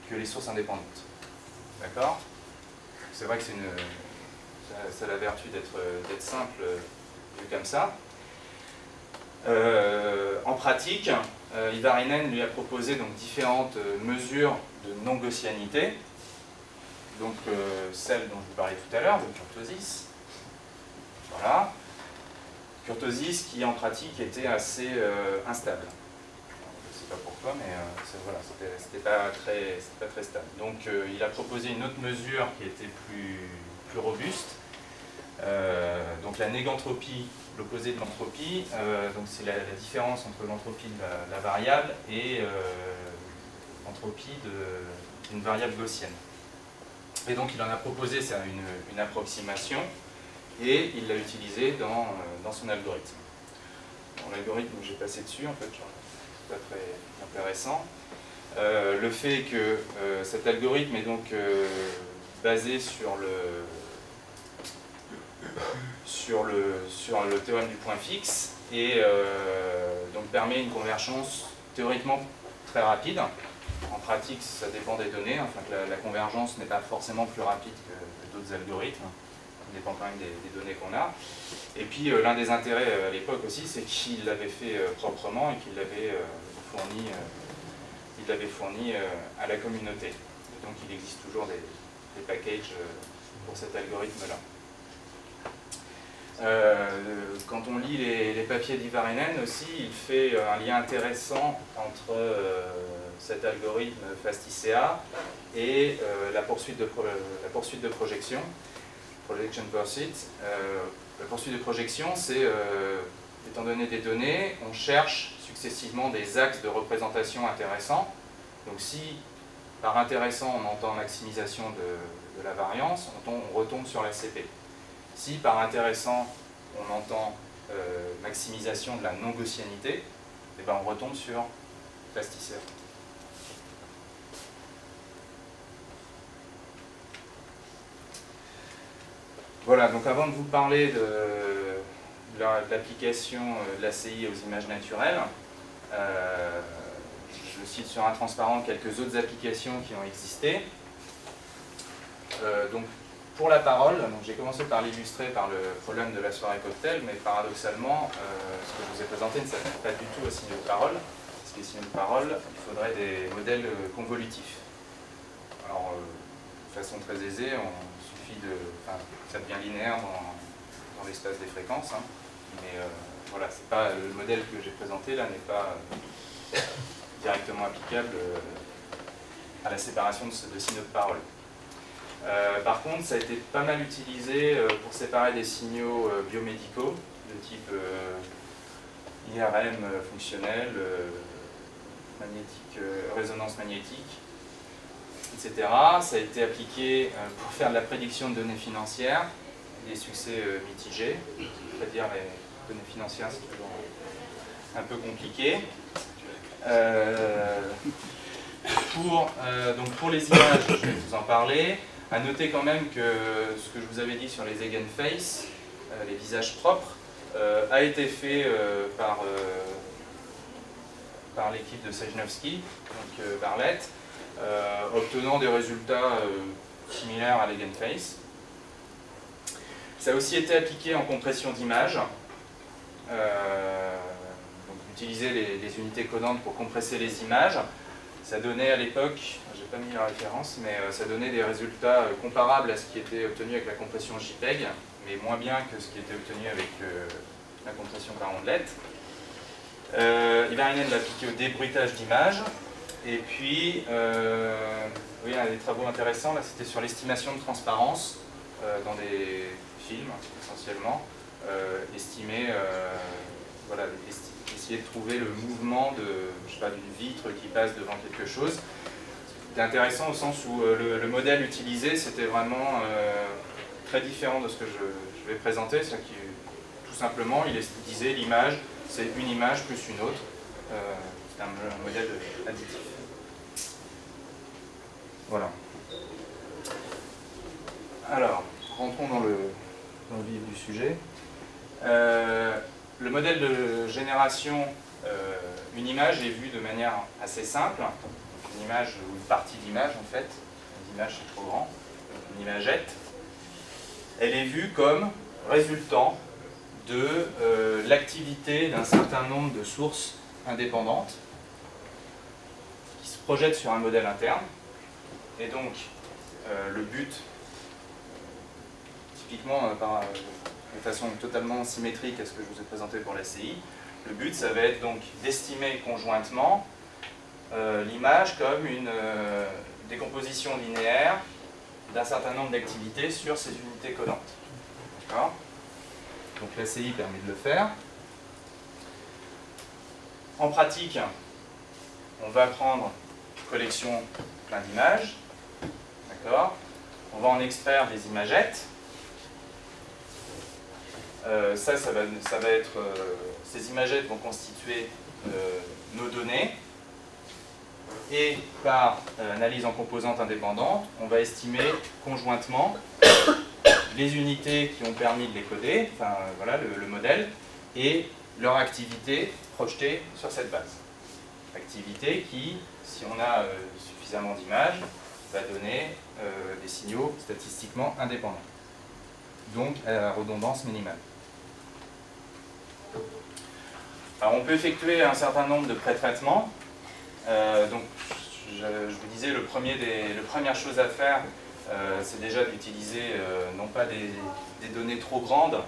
que les sources indépendantes. D'accord? C'est vrai que ça a la vertu d'être simple vu comme ça. En pratique, Ivarinen lui a proposé donc différentes mesures de non-gaussianité. Donc celle dont je vous parlais tout à l'heure, de kurtosis. Voilà. Kurtosis qui en pratique était assez instable. Je ne sais pas pourquoi, mais voilà, c'était pas très stable. Donc il a proposé une autre mesure qui était plus robuste. Donc la négantropie, l'opposé de l'entropie, donc c'est la différence entre l'entropie de la variable et l'entropie d'une variable gaussienne. Et donc il en a proposé une approximation et il l'a utilisé dans son algorithme. Bon, l'algorithme que j'ai passé dessus, en fait, c'est pas très intéressant. Le fait que cet algorithme est donc basé sur le théorème du point fixe et donc permet une convergence théoriquement très rapide. En pratique, ça dépend des données, enfin que la convergence n'est pas forcément plus rapide que d'autres algorithmes, ça dépend quand même des données qu'on a. Et puis l'un des intérêts à l'époque aussi, c'est qu'il l'avait fait proprement et qu'il l'avait fourni à la communauté. Et donc il existe toujours des packages pour cet algorithme-là. Quand on lit les papiers d'Ivarinen aussi, il fait un lien intéressant entre cet algorithme FastICA et la poursuite de projection, projection pursuit. La poursuite de projection, c'est, étant donné des données, on cherche successivement des axes de représentation intéressants. Donc si par intéressant on entend maximisation de la variance, on retombe sur la CP. Si par intéressant, on entend maximisation de la non-gaussianité, eh ben, on retombe sur plasticeur. Voilà, donc avant de vous parler de l'application de l'ACI aux images naturelles, je cite sur Intransparent quelques autres applications qui ont existé. Donc, pour la parole, j'ai commencé par l'illustrer par le problème de la soirée cocktail, mais paradoxalement, ce que je vous ai présenté ne s'applique pas du tout aux signaux de parole, parce que les signaux de parole, il faudrait des modèles convolutifs. Alors, de façon très aisée, ça devient linéaire dans l'espace des fréquences, hein, mais voilà, c'est pas, le modèle que j'ai présenté là n'est pas directement applicable à la séparation de signaux de parole. Par contre, ça a été pas mal utilisé pour séparer des signaux biomédicaux de type IRM fonctionnel, magnétique, résonance magnétique, etc. Ça a été appliqué pour faire de la prédiction de données financières, des succès mitigés. C'est-à-dire les données financières, c'est toujours un peu compliqué. Pour les images, je vais vous en parler. À noter quand même que ce que je vous avais dit sur les eigenface, les visages propres, a été fait par l'équipe de Sejnowski, donc Barlett, obtenant des résultats similaires à l'eigenface. Ça a aussi été appliqué en compression d'images, utiliser les unités codantes pour compresser les images. Ça donnait à l'époque, j'ai pas mis la référence, mais ça donnait des résultats comparables à ce qui était obtenu avec la compression JPEG, mais moins bien que ce qui était obtenu avec la compression par ondelette. Ivarinen l'a appliqué au débruitage d'images. Et puis, oui, un des travaux intéressants, là, c'était sur l'estimation de transparence dans des films, essentiellement. Voilà, essayer de trouver le mouvement d'une vitre qui passe devant quelque chose. C'était intéressant au sens où le modèle utilisé, c'était vraiment très différent de ce que je vais présenter. C'est-à-dire que, tout simplement, il disait l'image, c'est une image plus une autre. C'est un modèle additif. Voilà. Alors, rentrons dans le vif du sujet. Le modèle de génération, une image est vue de manière assez simple. Une image ou une partie d'image en fait. Une image c'est trop grand. Une imagette. Elle est vue comme résultant de l'activité d'un certain nombre de sources indépendantes qui se projettent sur un modèle interne. Et donc, le but, typiquement de façon totalement symétrique à ce que je vous ai présenté pour l'ACI, le but, ça va être donc d'estimer conjointement l'image comme une décomposition linéaire d'un certain nombre d'activités sur ces unités codantes. D'accord ? Donc l'ACI permet de le faire. En pratique, on va prendre une collection plein d'images. D'accord ? On va en extraire des imagettes. Ça va être... ces imagettes vont constituer nos données. Et par analyse en composantes indépendantes, on va estimer conjointement les unités qui ont permis de les coder, enfin voilà le modèle, et leur activité projetée sur cette base. Activité qui, si on a suffisamment d'images, va donner des signaux statistiquement indépendants. Donc à la redondance minimale. Alors on peut effectuer un certain nombre de pré-traitements. Donc je vous disais, la première chose à faire, c'est déjà d'utiliser non pas des données trop grandes,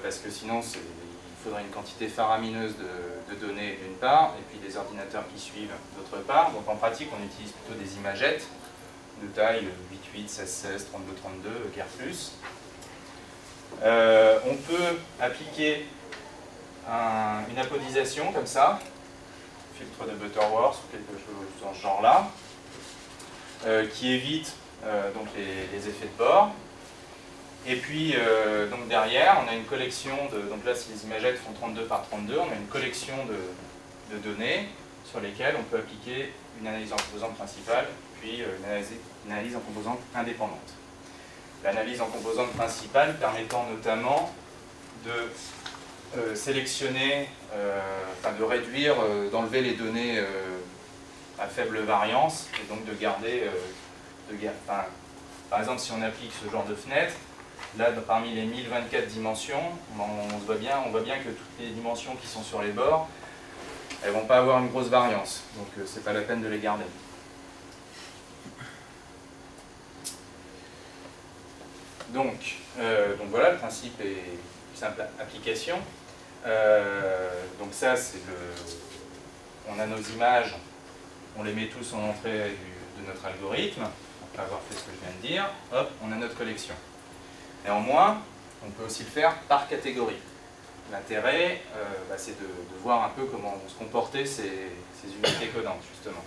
parce que sinon il faudrait une quantité faramineuse de données d'une part, et puis des ordinateurs qui suivent d'autre part. Donc en pratique, on utilise plutôt des imagettes de taille 8.8, 16.16, 32.32, guère plus. On peut appliquer une apodisation comme ça, filtre de Butterworth ou quelque chose dans ce genre-là, qui évite donc les effets de bord. Et puis, donc derrière, on a une collection de... Donc là, si les imagettes font 32 par 32, on a une collection de données sur lesquelles on peut appliquer une analyse en composante principale, puis une analyse en composante indépendante. L'analyse en composante principale permettant notamment de sélectionner, enfin de réduire, d'enlever les données à faible variance, et donc de garder, enfin, par exemple, si on applique ce genre de fenêtre, là, parmi les 1024 dimensions, on voit bien que toutes les dimensions qui sont sur les bords, elles ne vont pas avoir une grosse variance, donc c'est pas la peine de les garder. Donc voilà, le principe est simple application. Donc ça, c'est on a nos images, on les met tous en entrée de notre algorithme, après avoir fait ce que je viens de dire, hop, on a notre collection. Néanmoins, on peut aussi le faire par catégorie. L'intérêt, c'est de voir un peu comment vont se comporter ces unités codantes, justement.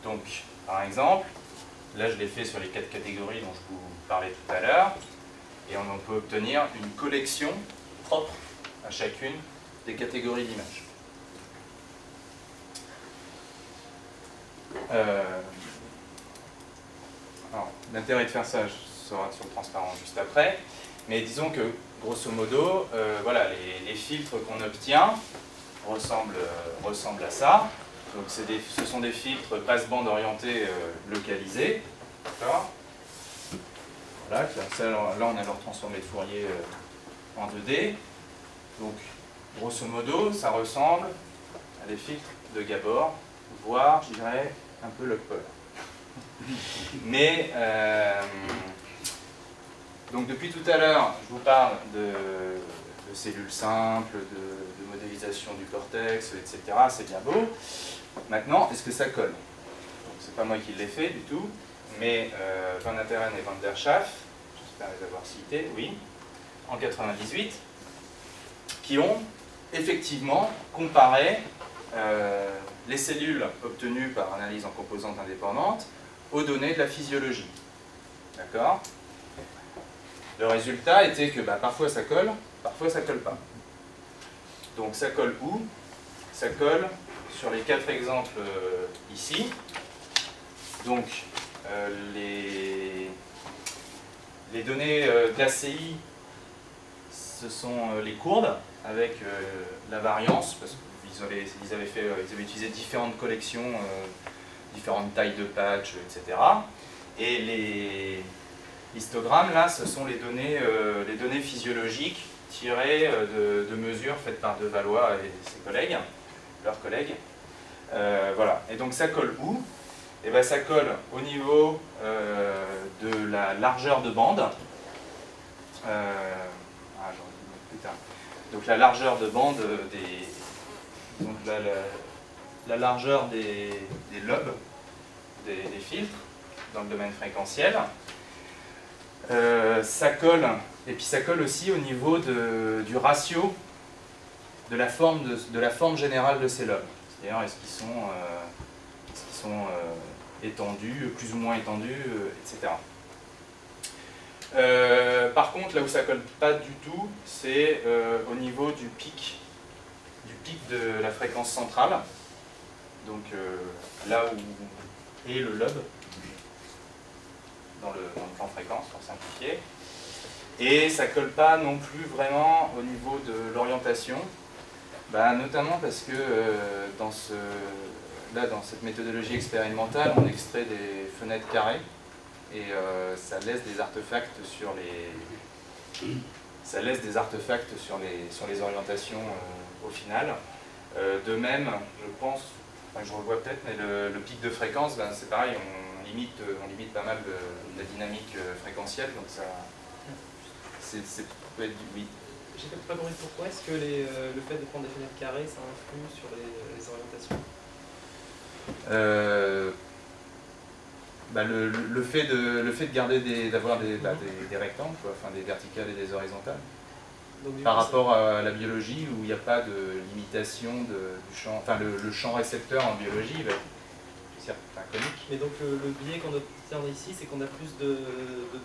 Donc, par exemple, là je l'ai fait sur les 4 catégories dont je vous parlais tout à l'heure, et on peut obtenir une collection propre à chacune des catégories d'images. L'intérêt de faire ça, je serai sur le transparent juste après, mais disons que, grosso modo, voilà, les filtres qu'on obtient ressemblent à ça. Donc ce sont des filtres passe-bande orientés localisés. D'accord ? Voilà, là on a leur transformé de Fourier en 2D. Donc, grosso modo, ça ressemble à des filtres de Gabor, voire, je dirais, un peu Log-Paul. Mais, donc depuis tout à l'heure, je vous parle de cellules simples, de modélisation du cortex, etc. C'est bien beau. Maintenant, est-ce que ça colle? C'est pas moi qui l'ai fait du tout, mais Van Atteren et Van der Schaaf, j'espère les avoir cités, oui, en 98, qui ont effectivement comparé les cellules obtenues par analyse en composantes indépendantes aux données de la physiologie. D'accord? Le résultat était que parfois ça colle, parfois ça colle pas. Donc ça colle où? Ça colle sur les 4 exemples ici. Donc les données d'ACI, ce sont les courbes avec la variance, parce qu'ils avaient utilisé différentes collections, différentes tailles de patch, etc. Et les histogrammes, là, ce sont les données physiologiques tirées de mesures faites par De Valois et ses collègues, leurs collègues. Voilà. Et donc ça colle où? Et bien ça colle au niveau de la largeur de bande. Donc la largeur de bande donc la largeur des lobes des filtres dans le domaine fréquentiel. Ça colle, et puis ça colle aussi au niveau du ratio de la forme générale de ces lobes. C'est-à-dire est-ce qu'ils sont étendus, plus ou moins étendus, etc. Par contre, là où ça colle pas du tout, c'est au niveau du pic de la fréquence centrale. Donc là où est le lobe, dans le plan fréquence, pour simplifier. Et ça colle pas non plus vraiment au niveau de l'orientation, notamment parce que dans cette méthodologie expérimentale, on extrait des fenêtres carrées et ça laisse des artefacts sur les orientations au final. De même, je pense, je revois peut-être, mais le pic de fréquence, c'est pareil, on limite pas mal de la dynamique fréquentielle, donc ça peut être du oui. J'ai pas compris pourquoi est-ce que le fait de prendre des fenêtres carrées, ça influe sur les orientations? Le fait de garder d'avoir des rectangles, quoi, enfin des verticales et des horizontales. Donc, par rapport à la biologie où il n'y a pas de limitation du champ, enfin le champ récepteur en biologie va être conique. Mais donc le biais qu'on obtient ici, c'est qu'on a plus de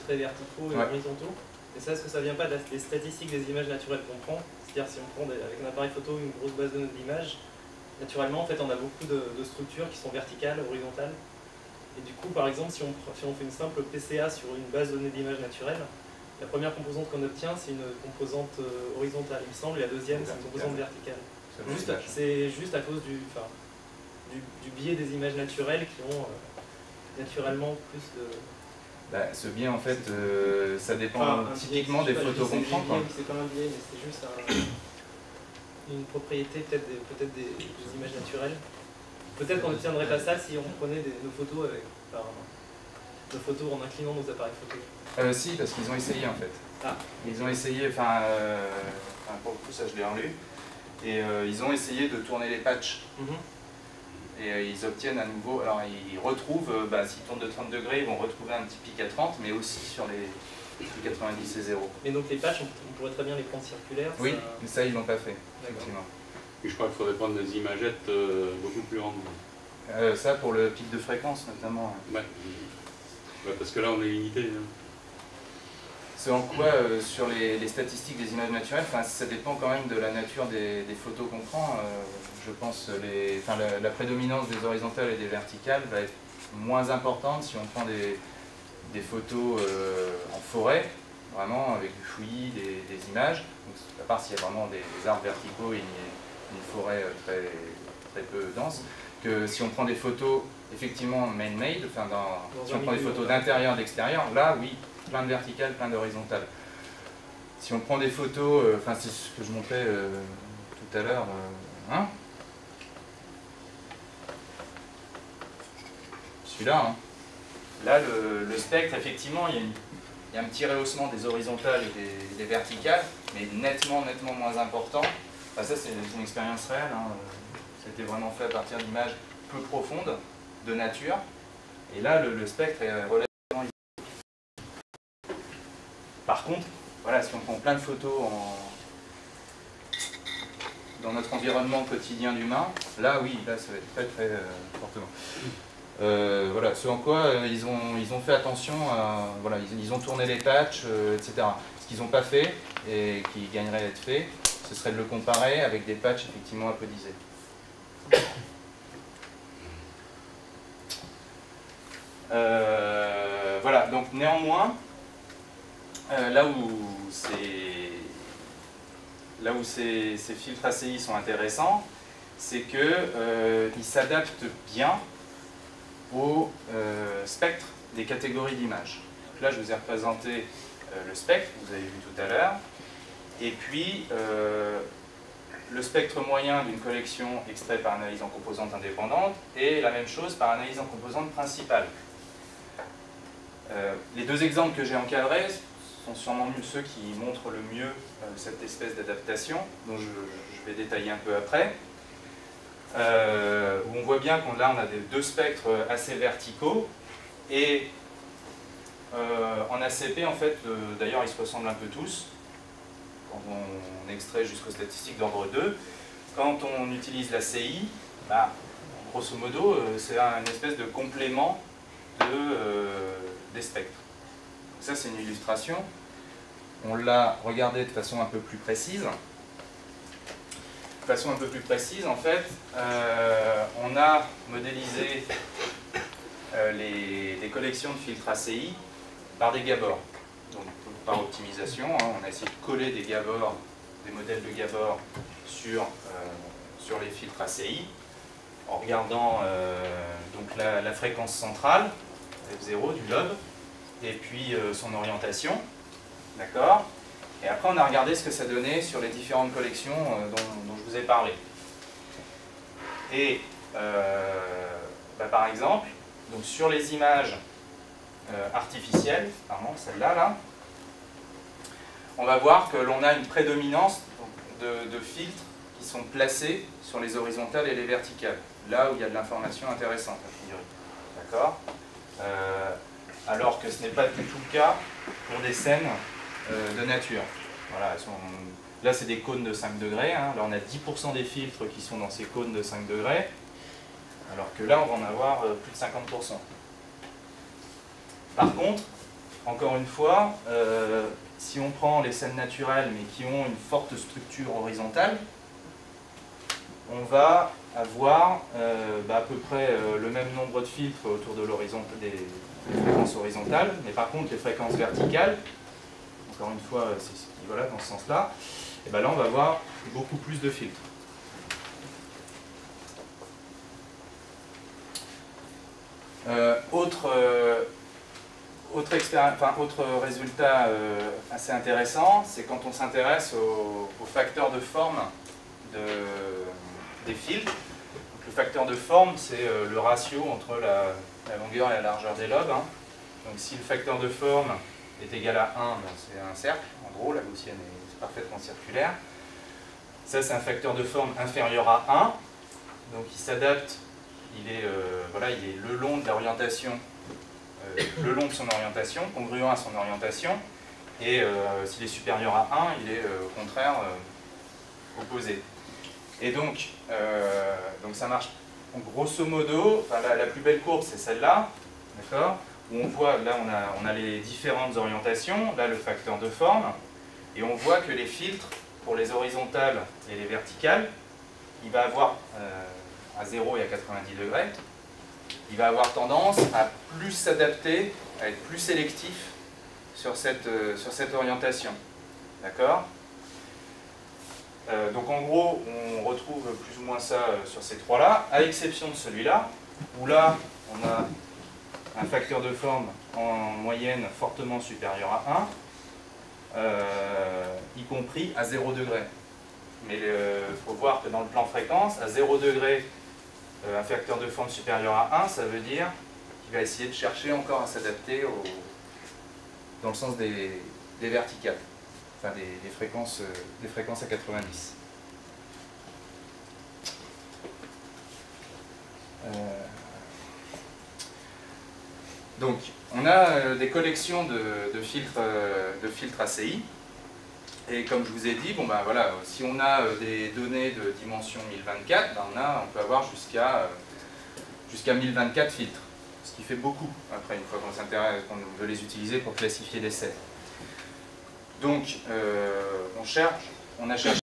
traits verticaux et horizontaux? Et ça, est-ce que ça vient pas des statistiques des images naturelles qu'on prend? C'est-à-dire si on prend avec un appareil photo une grosse base de données d'images, naturellement, en fait, on a beaucoup de structures qui sont verticales, horizontales. Et du coup, par exemple, si on fait une simple PCA sur une base de données d'images naturelles, la première composante qu'on obtient, c'est une composante horizontale, il me semble, et la deuxième, c'est une composante verticale. C'est juste à cause du biais des images naturelles qui ont naturellement plus de... Bah, ce biais, en fait, ça dépend typiquement des photos qu'on prend. C'est pas un biais, mais c'est juste une propriété peut-être des images naturelles. Peut-être qu'on n'obtiendrait pas ça si on prenait nos photos nos photos en inclinant nos appareils photo. Si, parce qu'ils ont essayé en fait. Ah. Ils ont essayé, pour le coup ça je l'ai relu, et ils ont essayé de tourner les patchs. Et ils obtiennent à nouveau, alors ils retrouvent, s'ils tournent de 30 degrés, ils vont retrouver un petit pic à 30, mais aussi sur les 90 et 0. Et donc les patchs, on pourrait très bien les prendre circulaires? Oui, mais ça ils l'ont pas fait, effectivement. Et je crois qu'il faudrait prendre des imagettes beaucoup plus grandes. Ça pour le pic de fréquence notamment. Ouais. Parce que là on est limité. C'est en quoi, sur les statistiques des images naturelles, ça dépend quand même de la nature des photos qu'on prend. Je pense que la prédominance des horizontales et des verticales va être moins importante si on prend des photos en forêt, vraiment avec du fouillis, des images, donc, à part s'il y a vraiment des arbres verticaux et une forêt très, très peu dense, que si on prend des photos effectivement man-made, si on prend des photos d'intérieur, d'extérieur, là oui, plein de verticales, plein d'horizontales. Si on prend des photos, c'est ce que je montrais tout à l'heure, celui-là, là le spectre, effectivement, il y a un petit rehaussement des horizontales et des verticales, mais nettement moins important. Ça c'est une expérience réelle, ça a été vraiment fait à partir d'images peu profondes, de nature, et là le spectre est relativement... Par contre, voilà, si on prend plein de photos dans notre environnement quotidien d'humain, là oui, là ça va être très très fortement. Voilà, ce en quoi ils ont fait attention, voilà, ils ont tourné les patchs, etc. Ce qu'ils n'ont pas fait, et qui gagnerait à être fait, ce serait de le comparer avec des patchs effectivement apodisés. Voilà, donc néanmoins, là où ces filtres ACI sont intéressants, c'est qu'ils s'adaptent bien au spectre des catégories d'images. Là, je vous ai représenté le spectre, que vous avez vu tout à l'heure, et puis le spectre moyen d'une collection extraite par analyse en composantes indépendantes, et la même chose par analyse en composantes principales. Les deux exemples que j'ai encadrés sont sûrement ceux qui montrent le mieux cette espèce d'adaptation, dont je vais détailler un peu après. Où on voit bien qu'on on a deux spectres assez verticaux, et en ACP, en fait, d'ailleurs, ils se ressemblent un peu tous, quand on extrait jusqu'aux statistiques d'ordre 2. Quand on utilise la CI, grosso modo, c'est une espèce de complément des spectres. Donc ça, c'est une illustration. On l'a regardé de façon un peu plus précise. De façon un peu plus précise, en fait, on a modélisé les collections de filtres ACI par des Gabor. Donc, par optimisation, on a essayé de coller des Gabor, des modèles de Gabor sur les filtres ACI, en regardant donc la fréquence centrale, F0 du lobe, et puis son orientation, d'accord. Et après, on a regardé ce que ça donnait sur les différentes collections dont je vous ai parlé. Et par exemple, donc sur les images artificielles, celle-là, là, on va voir que l'on a une prédominance de filtres qui sont placés sur les horizontales et les verticales, là où il y a de l'information intéressante, a priori. D'accord ? Alors que ce n'est pas du tout le cas pour des scènes de nature. Voilà, là, c'est des cônes de 5 degrés. Là, on a 10% des filtres qui sont dans ces cônes de 5 degrés, alors que là, on va en avoir plus de 50%. Par contre, encore une fois, si on prend les scènes naturelles mais qui ont une forte structure horizontale, on va avoir à peu près le même nombre de filtres autour de des fréquences horizontales, mais par contre les fréquences verticales, encore une fois c'est ce qui va là dans ce sens-là, et là on va avoir beaucoup plus de filtres. Autre résultat assez intéressant, c'est quand on s'intéresse au facteur de forme des filtres. Donc, le facteur de forme, c'est le ratio entre la longueur et la largeur des lobes. Donc si le facteur de forme est égal à 1, c'est un cercle, en gros, la gaussienne est parfaitement circulaire. Ça, c'est un facteur de forme inférieur à 1, donc il s'adapte, il est le long de l'orientation, le long de son orientation, congruent à son orientation, et s'il est supérieur à 1, il est au contraire opposé. Et donc ça marche grosso modo, la plus belle courbe c'est celle-là, d'accord, où on voit, là on a les différentes orientations, là le facteur de forme, et on voit que les filtres, pour les horizontales et les verticales, il va avoir, à 0 et à 90 degrés, il va avoir tendance à plus s'adapter, à être plus sélectif sur cette orientation. D'accord ? Donc en gros, on retrouve plus ou moins ça sur ces trois-là, à exception de celui-là, où là, on a un facteur de forme en moyenne fortement supérieur à 1, y compris à 0 degré. Mais il faut voir que dans le plan fréquence, à 0 degré, un facteur de forme supérieur à 1, ça veut dire qu'il va essayer de chercher encore à s'adapter dans le sens des verticales, enfin des fréquences à 90. Donc, on a des collections de filtres ACI. Et comme je vous ai dit, si on a des données de dimension 1024, on peut avoir jusqu'à 1024 filtres, ce qui fait beaucoup après, une fois qu'on s'intéresse, qu'on veut les utiliser pour classifier des scènes. Donc, on a cherché